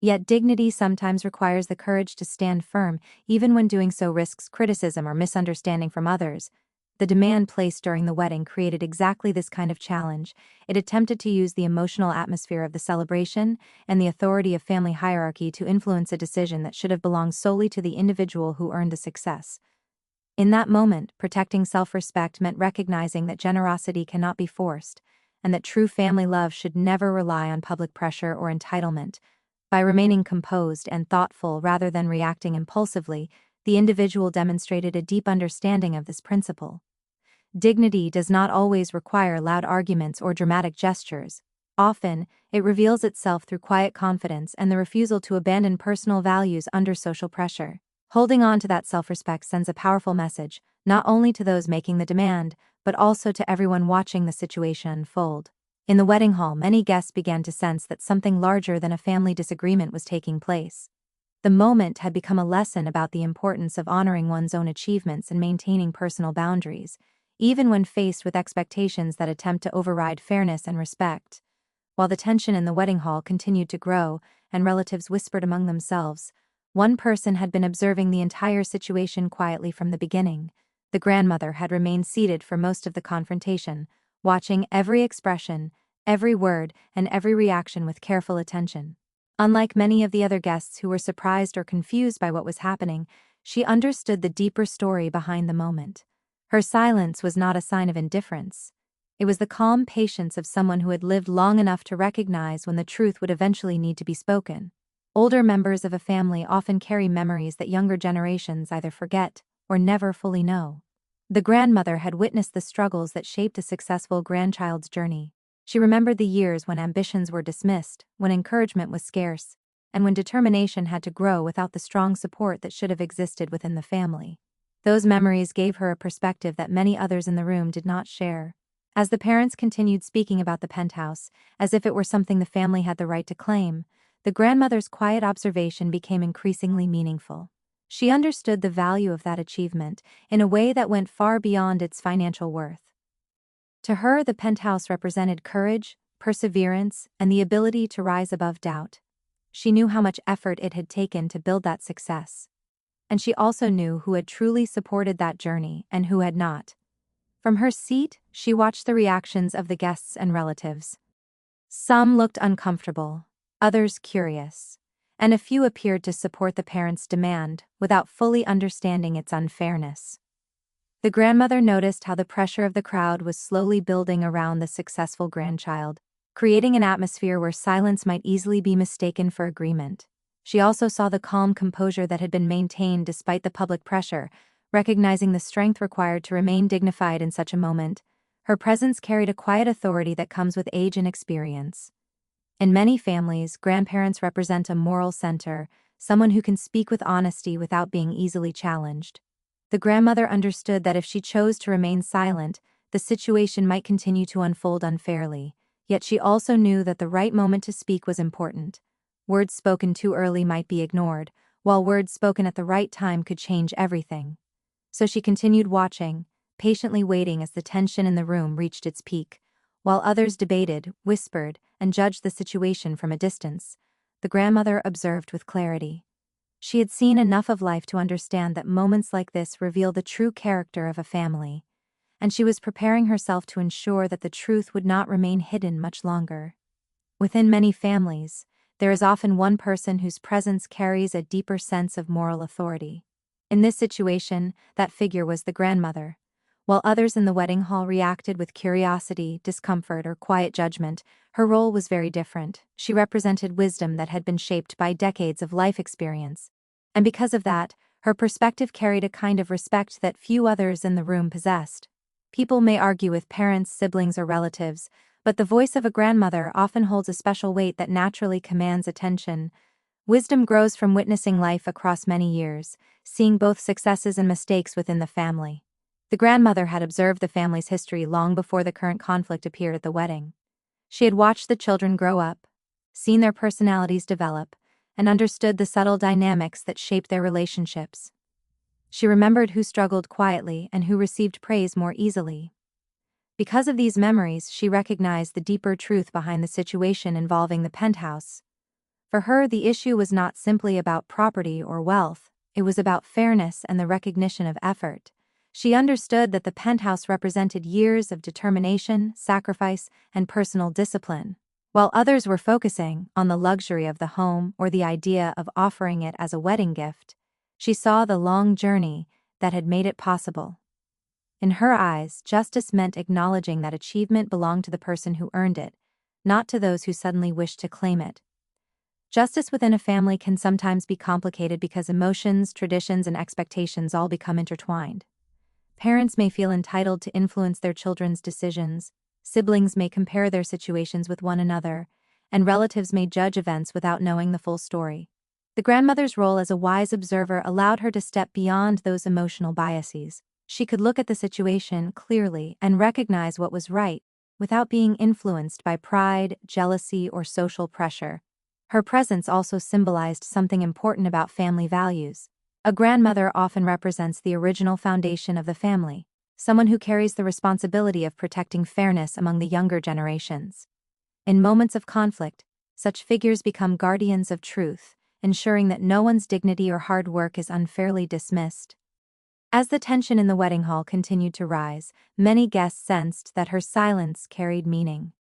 Yet dignity sometimes requires the courage to stand firm, even when doing so risks criticism or misunderstanding from others. The demand placed during the wedding created exactly this kind of challenge. It attempted to use the emotional atmosphere of the celebration and the authority of family hierarchy to influence a decision that should have belonged solely to the individual who earned the success. In that moment, protecting self-respect meant recognizing that generosity cannot be forced, and that true family love should never rely on public pressure or entitlement. By remaining composed and thoughtful rather than reacting impulsively, the individual demonstrated a deep understanding of this principle. Dignity does not always require loud arguments or dramatic gestures. Often, it reveals itself through quiet confidence and the refusal to abandon personal values under social pressure. Holding on to that self-respect sends a powerful message, not only to those making the demand, but also to everyone watching the situation unfold. In the wedding hall, many guests began to sense that something larger than a family disagreement was taking place. The moment had become a lesson about the importance of honoring one's own achievements and maintaining personal boundaries, even when faced with expectations that attempt to override fairness and respect. While the tension in the wedding hall continued to grow and relatives whispered among themselves, one person had been observing the entire situation quietly from the beginning. The grandmother had remained seated for most of the confrontation, watching every expression, every word, and every reaction with careful attention. Unlike many of the other guests who were surprised or confused by what was happening, she understood the deeper story behind the moment. Her silence was not a sign of indifference. It was the calm patience of someone who had lived long enough to recognize when the truth would eventually need to be spoken. Older members of a family often carry memories that younger generations either forget or never fully know. The grandmother had witnessed the struggles that shaped a successful grandchild's journey. She remembered the years when ambitions were dismissed, when encouragement was scarce, and when determination had to grow without the strong support that should have existed within the family. Those memories gave her a perspective that many others in the room did not share. As the parents continued speaking about the penthouse, as if it were something the family had the right to claim, the grandmother's quiet observation became increasingly meaningful. She understood the value of that achievement in a way that went far beyond its financial worth. To her, the penthouse represented courage, perseverance, and the ability to rise above doubt. She knew how much effort it had taken to build that success. And she also knew who had truly supported that journey and who had not. From her seat, she watched the reactions of the guests and relatives. Some looked uncomfortable, others curious, and a few appeared to support the parents' demand without fully understanding its unfairness. The grandmother noticed how the pressure of the crowd was slowly building around the successful grandchild, creating an atmosphere where silence might easily be mistaken for agreement. She also saw the calm composure that had been maintained despite the public pressure, recognizing the strength required to remain dignified in such a moment. Her presence carried a quiet authority that comes with age and experience. In many families, grandparents represent a moral center, someone who can speak with honesty without being easily challenged. The grandmother understood that if she chose to remain silent, the situation might continue to unfold unfairly, yet she also knew that the right moment to speak was important. Words spoken too early might be ignored, while words spoken at the right time could change everything. So she continued watching, patiently waiting as the tension in the room reached its peak. While others debated, whispered, and judged the situation from a distance, the grandmother observed with clarity. She had seen enough of life to understand that moments like this reveal the true character of a family, and she was preparing herself to ensure that the truth would not remain hidden much longer. Within many families, there is often one person whose presence carries a deeper sense of moral authority. In this situation, that figure was the grandmother. While others in the wedding hall reacted with curiosity, discomfort, or quiet judgment, her role was very different. She represented wisdom that had been shaped by decades of life experience. And because of that, her perspective carried a kind of respect that few others in the room possessed. People may argue with parents, siblings, or relatives, but the voice of a grandmother often holds a special weight that naturally commands attention. Wisdom grows from witnessing life across many years, seeing both successes and mistakes within the family. The grandmother had observed the family's history long before the current conflict appeared at the wedding. She had watched the children grow up, seen their personalities develop, and understood the subtle dynamics that shaped their relationships. She remembered who struggled quietly and who received praise more easily. Because of these memories, she recognized the deeper truth behind the situation involving the penthouse. For her, the issue was not simply about property or wealth, it was about fairness and the recognition of effort. She understood that the penthouse represented years of determination, sacrifice, and personal discipline. While others were focusing on the luxury of the home or the idea of offering it as a wedding gift, she saw the long journey that had made it possible. In her eyes, justice meant acknowledging that achievement belonged to the person who earned it, not to those who suddenly wished to claim it. Justice within a family can sometimes be complicated because emotions, traditions, and expectations all become intertwined. Parents may feel entitled to influence their children's decisions, siblings may compare their situations with one another, and relatives may judge events without knowing the full story. The grandmother's role as a wise observer allowed her to step beyond those emotional biases. She could look at the situation clearly and recognize what was right, without being influenced by pride, jealousy, or social pressure. Her presence also symbolized something important about family values. A grandmother often represents the original foundation of the family, someone who carries the responsibility of protecting fairness among the younger generations. In moments of conflict, such figures become guardians of truth, ensuring that no one's dignity or hard work is unfairly dismissed. As the tension in the wedding hall continued to rise, many guests sensed that her silence carried meaning.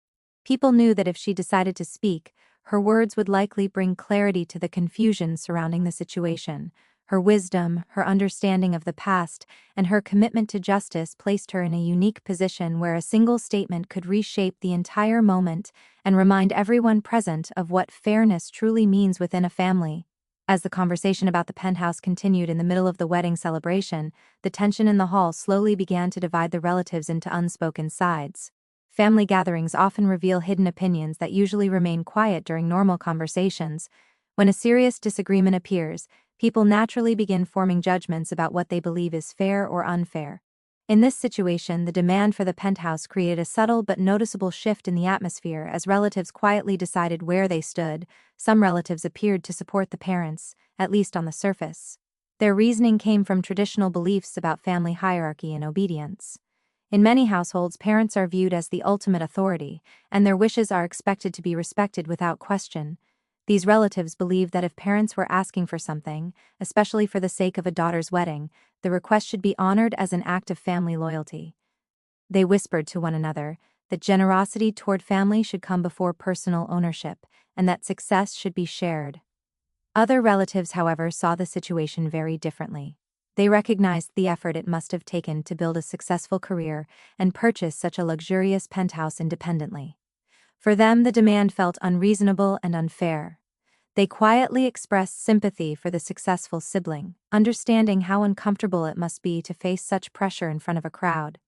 People knew that if she decided to speak, her words would likely bring clarity to the confusion surrounding the situation. Her wisdom, her understanding of the past, and her commitment to justice placed her in a unique position where a single statement could reshape the entire moment and remind everyone present of what fairness truly means within a family. As the conversation about the penthouse continued in the middle of the wedding celebration, the tension in the hall slowly began to divide the relatives into unspoken sides. Family gatherings often reveal hidden opinions that usually remain quiet during normal conversations. When a serious disagreement appears, people naturally begin forming judgments about what they believe is fair or unfair. In this situation, the demand for the penthouse created a subtle but noticeable shift in the atmosphere as relatives quietly decided where they stood. Some relatives appeared to support the parents, at least on the surface. Their reasoning came from traditional beliefs about family hierarchy and obedience. In many households, parents are viewed as the ultimate authority, and their wishes are expected to be respected without question. These relatives believed that if parents were asking for something, especially for the sake of a daughter's wedding, the request should be honored as an act of family loyalty. They whispered to one another that generosity toward family should come before personal ownership, and that success should be shared. Other relatives, however, saw the situation very differently. They recognized the effort it must have taken to build a successful career and purchase such a luxurious penthouse independently. For them, the demand felt unreasonable and unfair. They quietly expressed sympathy for the successful sibling, understanding how uncomfortable it must be to face such pressure in front of a crowd.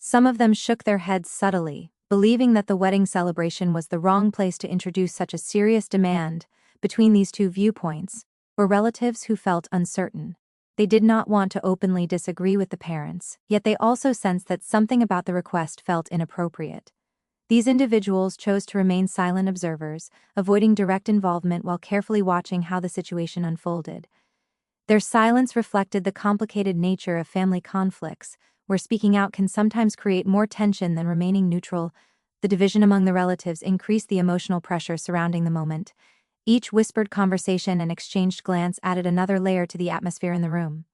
Some of them shook their heads subtly, believing that the wedding celebration was the wrong place to introduce such a serious demand. Between these two viewpoints were relatives who felt uncertain. They did not want to openly disagree with the parents, yet they also sensed that something about the request felt inappropriate. These individuals chose to remain silent observers, avoiding direct involvement while carefully watching how the situation unfolded. Their silence reflected the complicated nature of family conflicts, where speaking out can sometimes create more tension than remaining neutral. The division among the relatives increased the emotional pressure surrounding the moment. Each whispered conversation and exchanged glance added another layer to the atmosphere in the room.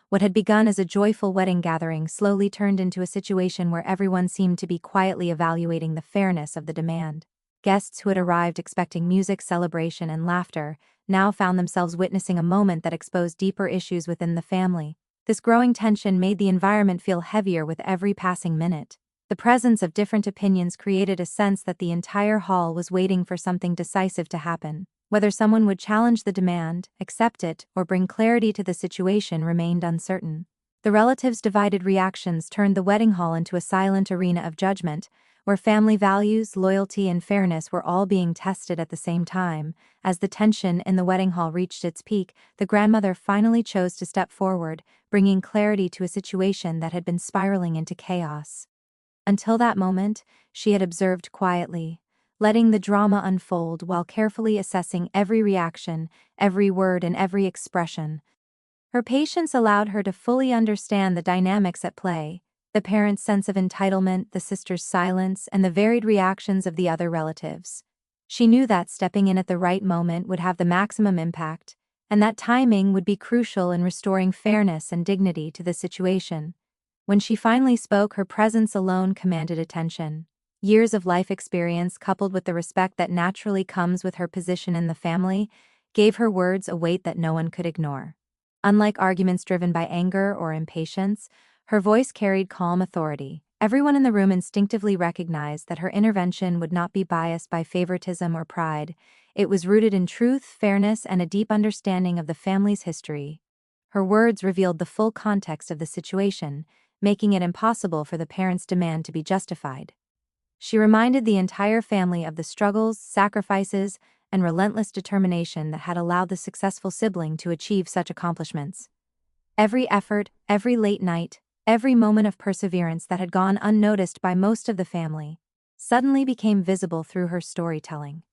What had begun as a joyful wedding gathering slowly turned into a situation where everyone seemed to be quietly evaluating the fairness of the demand. Guests who had arrived expecting music, celebration, and laughter now found themselves witnessing a moment that exposed deeper issues within the family. This growing tension made the environment feel heavier with every passing minute. The presence of different opinions created a sense that the entire hall was waiting for something decisive to happen. Whether someone would challenge the demand, accept it, or bring clarity to the situation remained uncertain. The relatives' divided reactions turned the wedding hall into a silent arena of judgment, where family values, loyalty, and fairness were all being tested at the same time. As the tension in the wedding hall reached its peak, the grandmother finally chose to step forward, bringing clarity to a situation that had been spiraling into chaos. Until that moment, she had observed quietly, letting the drama unfold while carefully assessing every reaction, every word, and every expression. Her patience allowed her to fully understand the dynamics at play: the parents' sense of entitlement, the sisters' silence, and the varied reactions of the other relatives. She knew that stepping in at the right moment would have the maximum impact, and that timing would be crucial in restoring fairness and dignity to the situation. When she finally spoke, her presence alone commanded attention. Years of life experience, coupled with the respect that naturally comes with her position in the family, gave her words a weight that no one could ignore. Unlike arguments driven by anger or impatience, her voice carried calm authority. Everyone in the room instinctively recognized that her intervention would not be biased by favoritism or pride. It was rooted in truth, fairness, and a deep understanding of the family's history. Her words revealed the full context of the situation, making it impossible for the parents' demand to be justified. She reminded the entire family of the struggles, sacrifices, and relentless determination that had allowed the successful sibling to achieve such accomplishments. Every effort, every late night, every moment of perseverance that had gone unnoticed by most of the family suddenly became visible through her storytelling.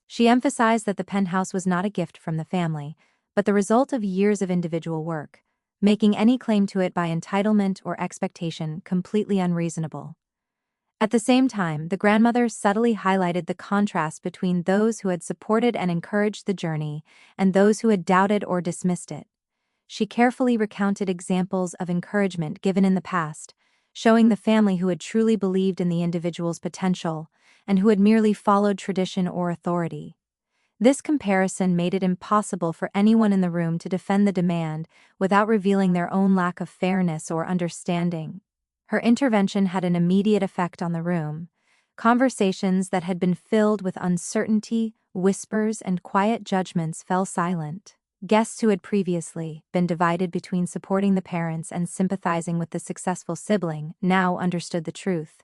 She emphasized that the penthouse was not a gift from the family, but the result of years of individual work, making any claim to it by entitlement or expectation completely unreasonable. At the same time, the grandmother subtly highlighted the contrast between those who had supported and encouraged the journey and those who had doubted or dismissed it. She carefully recounted examples of encouragement given in the past, showing the family who had truly believed in the individual's potential and who had merely followed tradition or authority. This comparison made it impossible for anyone in the room to defend the demand without revealing their own lack of fairness or understanding. Her intervention had an immediate effect on the room. Conversations that had been filled with uncertainty, whispers, and quiet judgments fell silent. Guests who had previously been divided between supporting the parents and sympathizing with the successful sibling now understood the truth.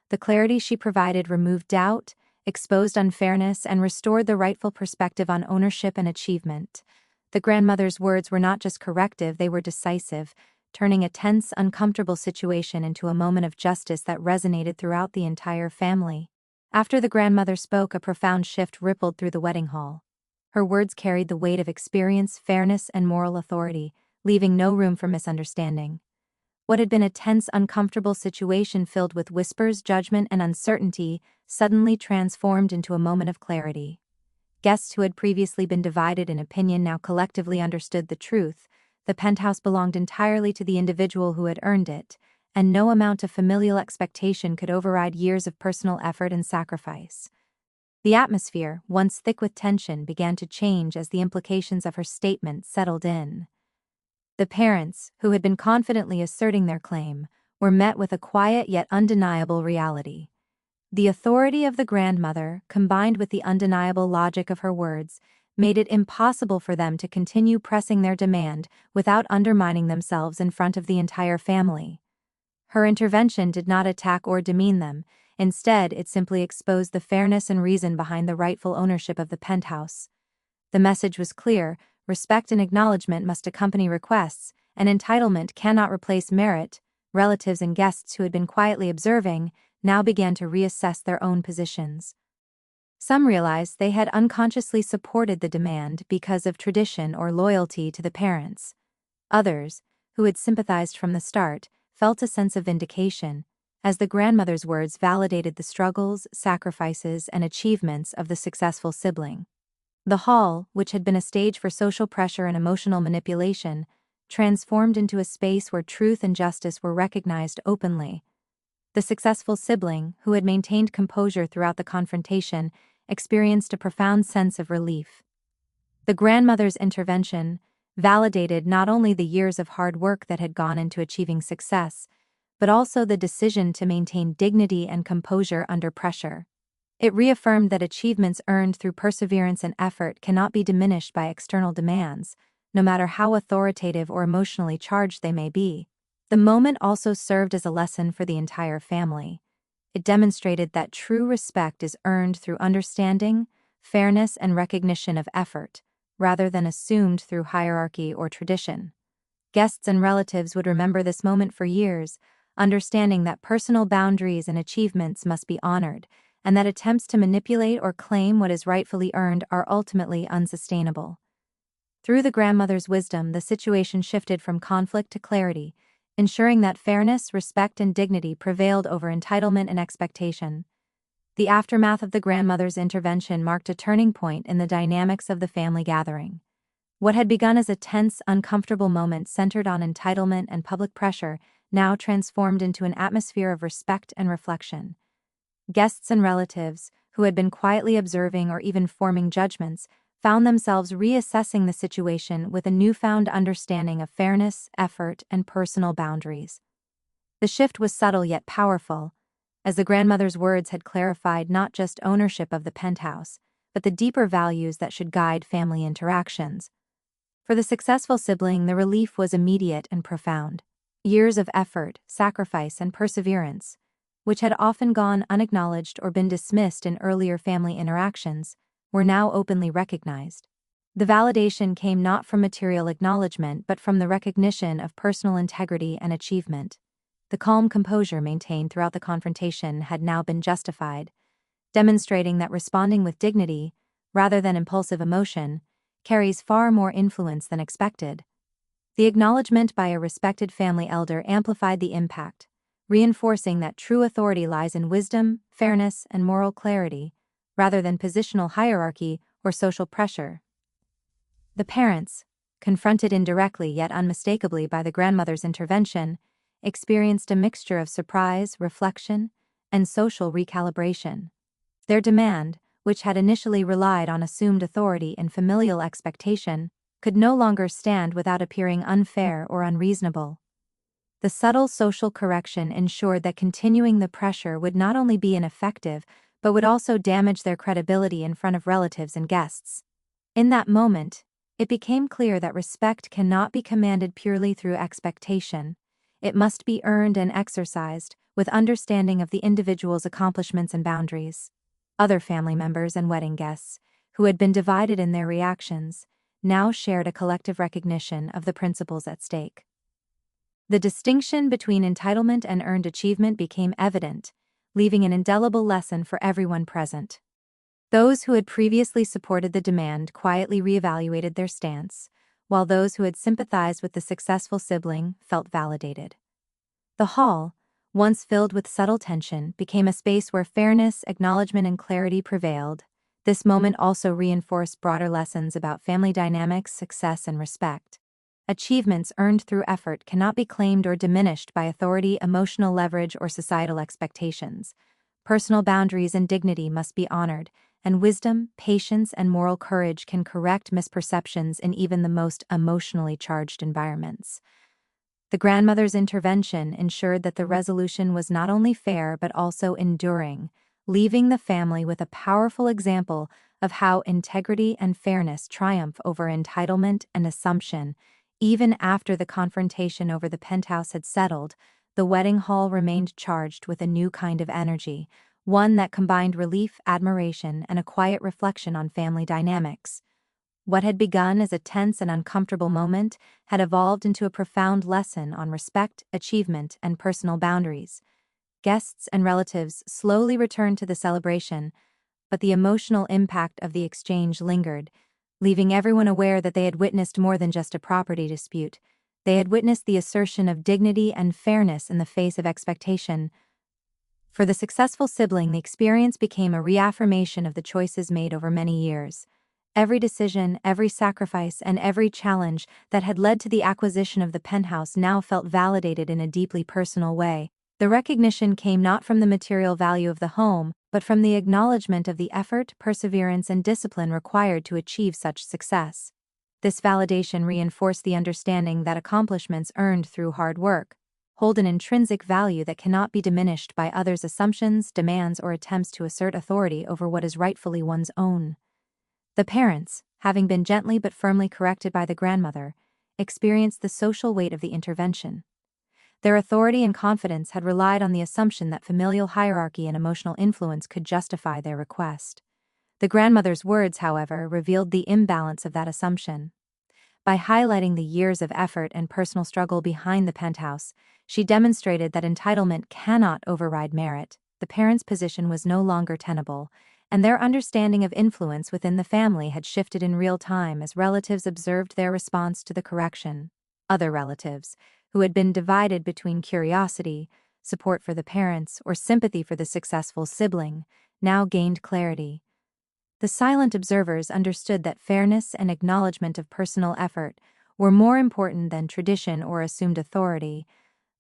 The clarity she provided removed doubt, exposed unfairness, and restored the rightful perspective on ownership and achievement. The grandmother's words were not just corrective, they were decisive, turning a tense, uncomfortable situation into a moment of justice that resonated throughout the entire family. After the grandmother spoke, a profound shift rippled through the wedding hall. Her words carried the weight of experience, fairness, and moral authority, leaving no room for misunderstanding. What had been a tense, uncomfortable situation filled with whispers, judgment, and uncertainty suddenly transformed into a moment of clarity. Guests who had previously been divided in opinion now collectively understood the truth. The penthouse belonged entirely to the individual who had earned it, and no amount of familial expectation could override years of personal effort and sacrifice. The atmosphere, once thick with tension, began to change as the implications of her statement settled in. The parents, who had been confidently asserting their claim, were met with a quiet yet undeniable reality. The authority of the grandmother, combined with the undeniable logic of her words, made it impossible for them to continue pressing their demand without undermining themselves in front of the entire family. Her intervention did not attack or demean them. Instead, it simply exposed the fairness and reason behind the rightful ownership of the penthouse. The message was clear: respect and acknowledgement must accompany requests, and entitlement cannot replace merit. Relatives and guests who had been quietly observing now began to reassess their own positions. Some realized they had unconsciously supported the demand because of tradition or loyalty to the parents. Others, who had sympathized from the start, felt a sense of vindication, as the grandmother's words validated the struggles, sacrifices, and achievements of the successful sibling. The hall, which had been a stage for social pressure and emotional manipulation, transformed into a space where truth and justice were recognized openly. The successful sibling, who had maintained composure throughout the confrontation, experienced a profound sense of relief. The grandmother's intervention validated not only the years of hard work that had gone into achieving success, but also the decision to maintain dignity and composure under pressure. It reaffirmed that achievements earned through perseverance and effort cannot be diminished by external demands, no matter how authoritative or emotionally charged they may be. The moment also served as a lesson for the entire family. It demonstrated that true respect is earned through understanding, fairness, and recognition of effort, rather than assumed through hierarchy or tradition. Guests and relatives would remember this moment for years, understanding that personal boundaries and achievements must be honored, and that attempts to manipulate or claim what is rightfully earned are ultimately unsustainable. Through the grandmother's wisdom, the situation shifted from conflict to clarity, ensuring that fairness, respect, and dignity prevailed over entitlement and expectation. The aftermath of the grandmother's intervention marked a turning point in the dynamics of the family gathering. What had begun as a tense, uncomfortable moment centered on entitlement and public pressure now transformed into an atmosphere of respect and reflection. Guests and relatives, who had been quietly observing or even forming judgments, found themselves reassessing the situation with a newfound understanding of fairness, effort, and personal boundaries. The shift was subtle yet powerful, as the grandmother's words had clarified not just ownership of the penthouse, but the deeper values that should guide family interactions. For the successful sibling, the relief was immediate and profound. Years of effort, sacrifice, and perseverance, which had often gone unacknowledged or been dismissed in earlier family interactions, were now openly recognized. The validation came not from material acknowledgement but from the recognition of personal integrity and achievement. The calm composure maintained throughout the confrontation had now been justified, demonstrating that responding with dignity, rather than impulsive emotion, carries far more influence than expected. The acknowledgement by a respected family elder amplified the impact, reinforcing that true authority lies in wisdom, fairness, and moral clarity, rather than positional hierarchy or social pressure. The parents, confronted indirectly yet unmistakably by the grandmother's intervention, experienced a mixture of surprise, reflection, and social recalibration. Their demand, which had initially relied on assumed authority and familial expectation, could no longer stand without appearing unfair or unreasonable. The subtle social correction ensured that continuing the pressure would not only be ineffective, but would also damage their credibility in front of relatives and guests. In that moment, it became clear that respect cannot be commanded purely through expectation. It must be earned and exercised, with understanding of the individual's accomplishments and boundaries. Other family members and wedding guests, who had been divided in their reactions, now shared a collective recognition of the principles at stake. The distinction between entitlement and earned achievement became evident, leaving an indelible lesson for everyone present. Those who had previously supported the demand quietly reevaluated their stance, while those who had sympathized with the successful sibling felt validated. The hall, once filled with subtle tension, became a space where fairness, acknowledgement, and clarity prevailed. This moment also reinforced broader lessons about family dynamics, success, and respect. Achievements earned through effort cannot be claimed or diminished by authority, emotional leverage, or societal expectations. Personal boundaries and dignity must be honored, and wisdom, patience, and moral courage can correct misperceptions in even the most emotionally charged environments. The grandmother's intervention ensured that the resolution was not only fair but also enduring, leaving the family with a powerful example of how integrity and fairness triumph over entitlement and assumption. Even after the confrontation over the penthouse had settled, the wedding hall remained charged with a new kind of energy, one that combined relief, admiration, and a quiet reflection on family dynamics. What had begun as a tense and uncomfortable moment had evolved into a profound lesson on respect, achievement, and personal boundaries. Guests and relatives slowly returned to the celebration, but the emotional impact of the exchange lingered, leaving everyone aware that they had witnessed more than just a property dispute. They had witnessed the assertion of dignity and fairness in the face of expectation. For the successful sibling, the experience became a reaffirmation of the choices made over many years. Every decision, every sacrifice, and every challenge that had led to the acquisition of the penthouse now felt validated in a deeply personal way. The recognition came not from the material value of the home, but from the acknowledgement of the effort, perseverance, and discipline required to achieve such success. This validation reinforced the understanding that accomplishments earned through hard work hold an intrinsic value that cannot be diminished by others' assumptions, demands, or attempts to assert authority over what is rightfully one's own. The parents, having been gently but firmly corrected by the grandmother, experienced the social weight of the intervention. Their authority and confidence had relied on the assumption that familial hierarchy and emotional influence could justify their request. The grandmother's words, however, revealed the imbalance of that assumption. By highlighting the years of effort and personal struggle behind the penthouse, she demonstrated that entitlement cannot override merit. The parents' position was no longer tenable, and their understanding of influence within the family had shifted in real time as relatives observed their response to the correction. Other relatives, who had been divided between curiosity, support for the parents, or sympathy for the successful sibling, now gained clarity. The silent observers understood that fairness and acknowledgement of personal effort were more important than tradition or assumed authority.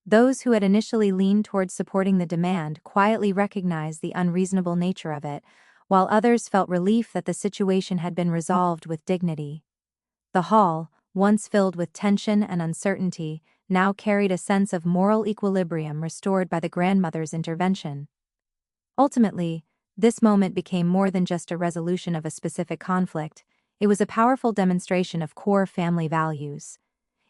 Those who had initially leaned towards supporting the demand quietly recognized the unreasonable nature of it, while others felt relief that the situation had been resolved with dignity. The hall, once filled with tension and uncertainty, now carried a sense of moral equilibrium restored by the grandmother's intervention. Ultimately, this moment became more than just a resolution of a specific conflict. It was a powerful demonstration of core family values.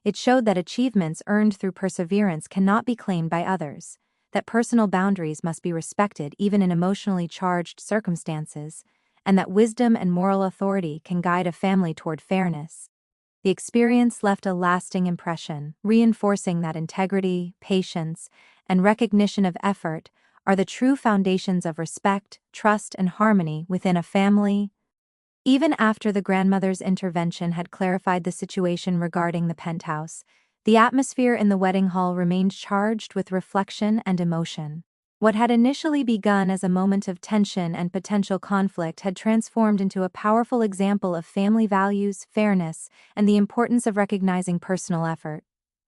It showed that achievements earned through perseverance cannot be claimed by others, that personal boundaries must be respected even in emotionally charged circumstances, and that wisdom and moral authority can guide a family toward fairness. The experience left a lasting impression, reinforcing that integrity, patience, and recognition of effort are the true foundations of respect, trust, and harmony within a family. Even after the grandmother's intervention had clarified the situation regarding the penthouse, the atmosphere in the wedding hall remained charged with reflection and emotion. What had initially begun as a moment of tension and potential conflict had transformed into a powerful example of family values, fairness, and the importance of recognizing personal effort.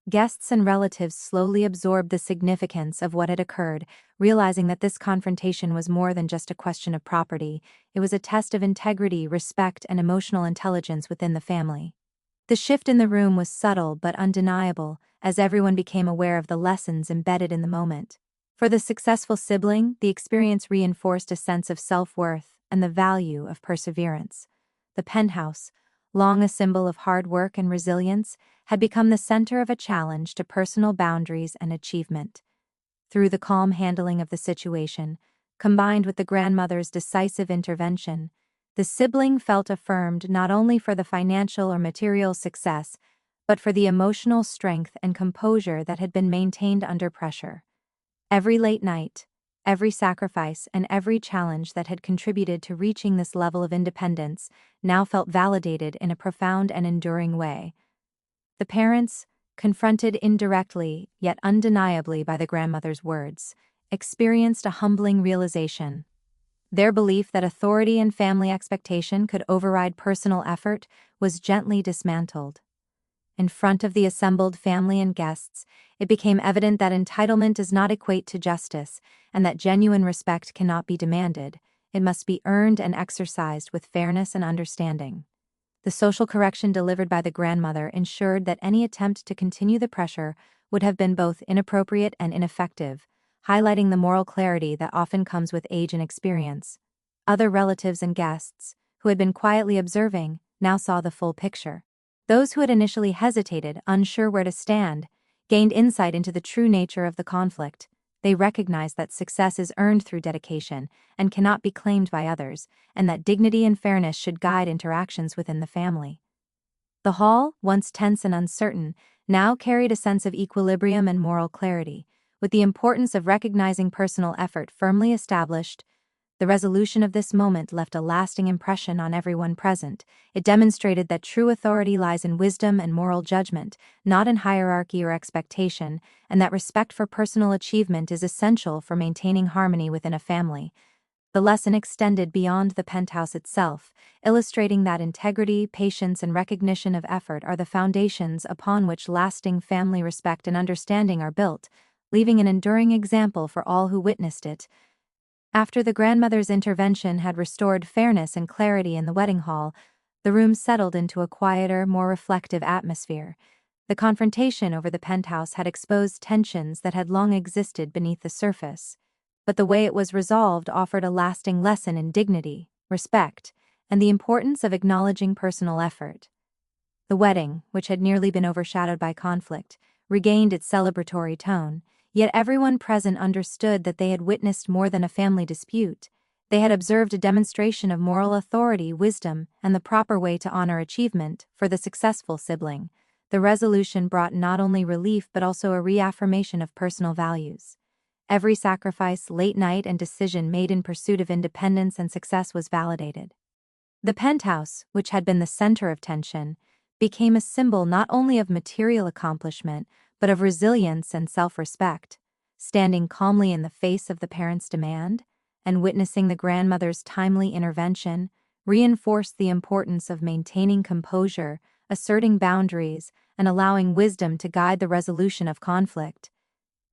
Guests and relatives slowly absorbed the significance of what had occurred, realizing that this confrontation was more than just a question of property. It was a test of integrity, respect, and emotional intelligence within the family. The shift in the room was subtle but undeniable, as everyone became aware of the lessons embedded in the moment. For the successful sibling, the experience reinforced a sense of self-worth and the value of perseverance. The penthouse, long a symbol of hard work and resilience, had become the center of a challenge to personal boundaries and achievement. Through the calm handling of the situation, combined with the grandmother's decisive intervention, the sibling felt affirmed not only for the financial or material success, but for the emotional strength and composure that had been maintained under pressure. Every late night, every sacrifice, and every challenge that had contributed to reaching this level of independence now felt validated in a profound and enduring way. The parents, confronted indirectly yet undeniably by the grandmother's words, experienced a humbling realization. Their belief that authority and family expectation could override personal effort was gently dismantled. In front of the assembled family and guests, it became evident that entitlement does not equate to justice, and that genuine respect cannot be demanded. It must be earned and exercised with fairness and understanding. The social correction delivered by the grandmother ensured that any attempt to continue the pressure would have been both inappropriate and ineffective, highlighting the moral clarity that often comes with age and experience. Other relatives and guests, who had been quietly observing, now saw the full picture. Those who had initially hesitated, unsure where to stand, gained insight into the true nature of the conflict. They recognized that success is earned through dedication and cannot be claimed by others, and that dignity and fairness should guide interactions within the family. The hall, once tense and uncertain, now carried a sense of equilibrium and moral clarity. With the importance of recognizing personal effort firmly established, The resolution of this moment left a lasting impression on everyone present. It demonstrated that true authority lies in wisdom and moral judgment, not in hierarchy or expectation, and that respect for personal achievement is essential for maintaining harmony within a family. The lesson extended beyond the penthouse itself, illustrating that integrity, patience, and recognition of effort are the foundations upon which lasting family respect and understanding are built, leaving an enduring example for all who witnessed it. After the grandmother's intervention had restored fairness and clarity in the wedding hall, the room settled into a quieter, more reflective atmosphere. The confrontation over the penthouse had exposed tensions that had long existed beneath the surface, but the way it was resolved offered a lasting lesson in dignity, respect, and the importance of acknowledging personal effort. The wedding, which had nearly been overshadowed by conflict, regained its celebratory tone, yet everyone present understood that they had witnessed more than a family dispute. They had observed a demonstration of moral authority, wisdom, and the proper way to honor achievement for the successful sibling. The resolution brought not only relief but also a reaffirmation of personal values. Every sacrifice, late night, and decision made in pursuit of independence and success was validated. The penthouse, which had been the center of tension, became a symbol not only of material accomplishment, but of resilience and self-respect. Standing calmly in the face of the parents' demand, and witnessing the grandmother's timely intervention, reinforced the importance of maintaining composure, asserting boundaries, and allowing wisdom to guide the resolution of conflict.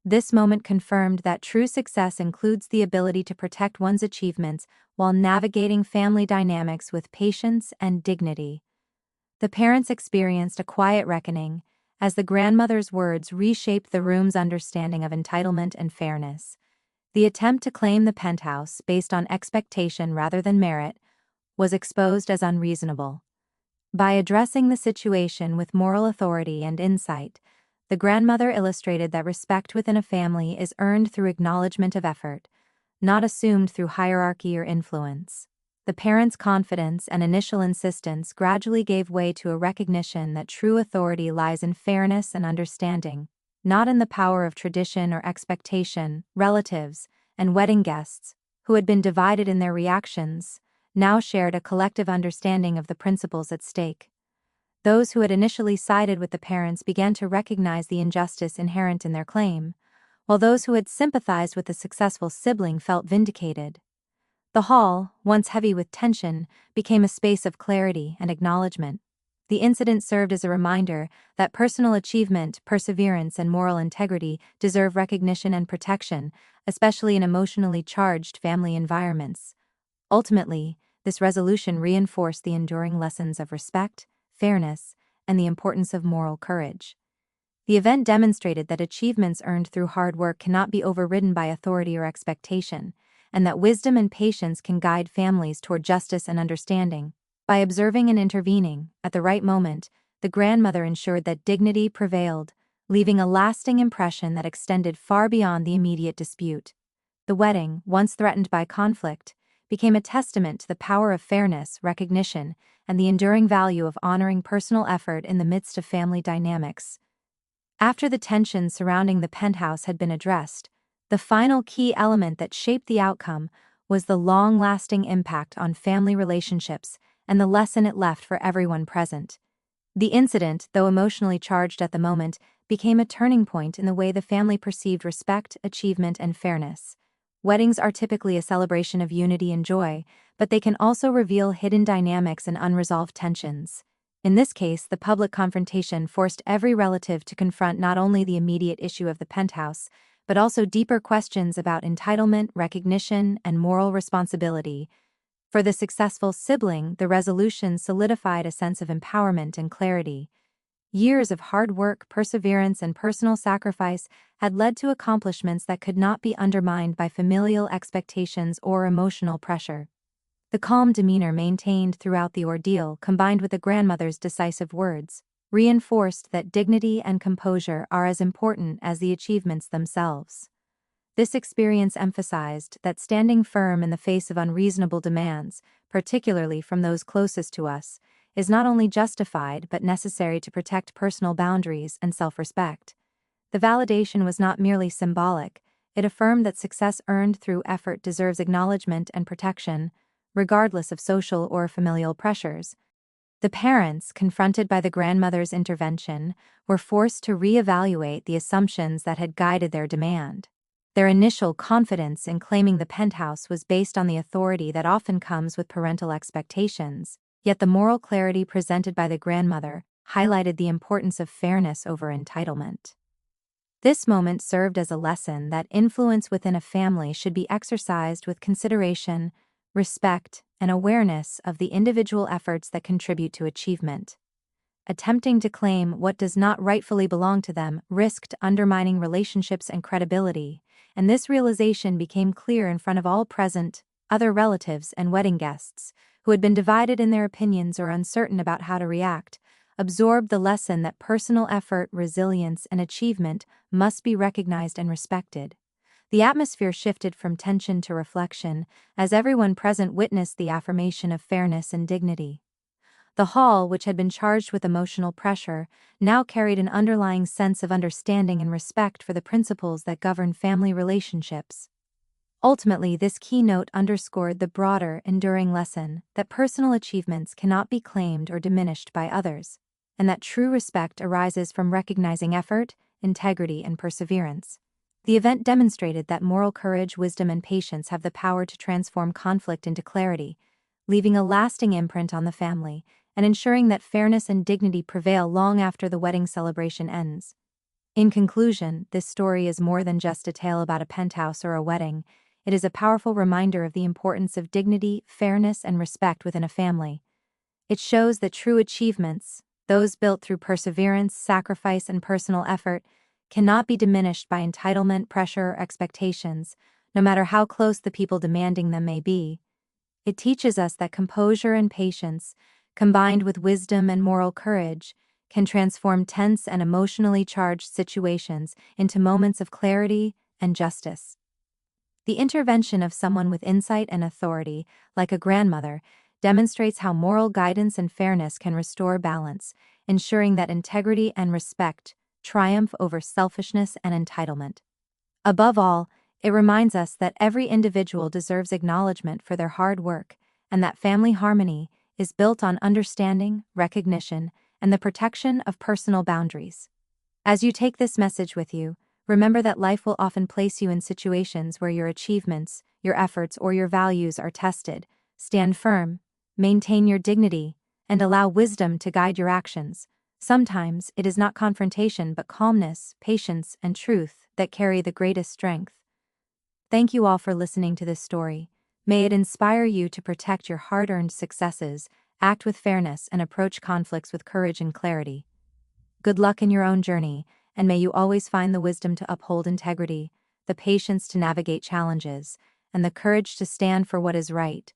This moment confirmed that true success includes the ability to protect one's achievements while navigating family dynamics with patience and dignity. The parents experienced a quiet reckoning, as the grandmother's words reshaped the room's understanding of entitlement and fairness. The attempt to claim the penthouse based on expectation rather than merit was exposed as unreasonable. By addressing the situation with moral authority and insight, the grandmother illustrated that respect within a family is earned through acknowledgement of effort, not assumed through hierarchy or influence. The parents' confidence and initial insistence gradually gave way to a recognition that true authority lies in fairness and understanding, not in the power of tradition or expectation. Relatives and wedding guests, who had been divided in their reactions, now shared a collective understanding of the principles at stake. Those who had initially sided with the parents began to recognize the injustice inherent in their claim, while those who had sympathized with the successful sibling felt vindicated. The hall, once heavy with tension, became a space of clarity and acknowledgement. The incident served as a reminder that personal achievement, perseverance, and moral integrity deserve recognition and protection, especially in emotionally charged family environments. Ultimately, this resolution reinforced the enduring lessons of respect, fairness, and the importance of moral courage. The event demonstrated that achievements earned through hard work cannot be overridden by authority or expectation, and that wisdom and patience can guide families toward justice and understanding. By observing and intervening at the right moment, the grandmother ensured that dignity prevailed, leaving a lasting impression that extended far beyond the immediate dispute. The wedding, once threatened by conflict, became a testament to the power of fairness, recognition, and the enduring value of honoring personal effort in the midst of family dynamics. After the tensions surrounding the penthouse had been addressed, the final key element that shaped the outcome was the long-lasting impact on family relationships and the lesson it left for everyone present. The incident, though emotionally charged at the moment, became a turning point in the way the family perceived respect, achievement, and fairness. Weddings are typically a celebration of unity and joy, but they can also reveal hidden dynamics and unresolved tensions. In this case, the public confrontation forced every relative to confront not only the immediate issue of the penthouse, but also deeper questions about entitlement, recognition, and moral responsibility. For the successful sibling, the resolution solidified a sense of empowerment and clarity. Years of hard work, perseverance, and personal sacrifice had led to accomplishments that could not be undermined by familial expectations or emotional pressure. The calm demeanor maintained throughout the ordeal, combined with the grandmother's decisive words, reinforced that dignity and composure are as important as the achievements themselves. This experience emphasized that standing firm in the face of unreasonable demands, particularly from those closest to us, is not only justified but necessary to protect personal boundaries and self-respect. The validation was not merely symbolic, It affirmed that success earned through effort deserves acknowledgement and protection, regardless of social or familial pressures. The parents, confronted by the grandmother's intervention, were forced to reevaluate the assumptions that had guided their demand. Their initial confidence in claiming the penthouse was based on the authority that often comes with parental expectations, yet the moral clarity presented by the grandmother highlighted the importance of fairness over entitlement. This moment served as a lesson that influence within a family should be exercised with consideration, respect, and awareness of the individual efforts that contribute to achievement. Attempting to claim what does not rightfully belong to them risked undermining relationships and credibility, and this realization became clear in front of all present, other relatives and wedding guests, who had been divided in their opinions or uncertain about how to react, absorbed the lesson that personal effort, resilience, and achievement must be recognized and respected. The atmosphere shifted from tension to reflection as everyone present witnessed the affirmation of fairness and dignity. The hall, which had been charged with emotional pressure, now carried an underlying sense of understanding and respect for the principles that govern family relationships. Ultimately, this keynote underscored the broader, enduring lesson that personal achievements cannot be claimed or diminished by others, and that true respect arises from recognizing effort, integrity, and perseverance. The event demonstrated that moral courage, wisdom, and patience have the power to transform conflict into clarity, leaving a lasting imprint on the family and ensuring that fairness and dignity prevail long after the wedding celebration ends. In conclusion, this story is more than just a tale about a penthouse or a wedding. It is a powerful reminder of the importance of dignity, fairness, and respect within a family. It shows that true achievements, those built through perseverance, sacrifice, and personal effort, cannot be diminished by entitlement, pressure, or expectations, no matter how close the people demanding them may be. It teaches us that composure and patience, combined with wisdom and moral courage, can transform tense and emotionally charged situations into moments of clarity and justice. The intervention of someone with insight and authority, like a grandmother, demonstrates how moral guidance and fairness can restore balance, ensuring that integrity and respect triumph over selfishness and entitlement. Above all, it reminds us that every individual deserves acknowledgement for their hard work, and that family harmony is built on understanding, recognition, and the protection of personal boundaries. As you take this message with you, remember that life will often place you in situations where your achievements, your efforts, or your values are tested. Stand firm, maintain your dignity, and allow wisdom to guide your actions. Sometimes it is not confrontation but calmness, patience, and truth that carry the greatest strength. Thank you all for listening to this story. May it inspire you to protect your hard-earned successes, act with fairness, and approach conflicts with courage and clarity. Good luck in your own journey, and may you always find the wisdom to uphold integrity, the patience to navigate challenges, and the courage to stand for what is right.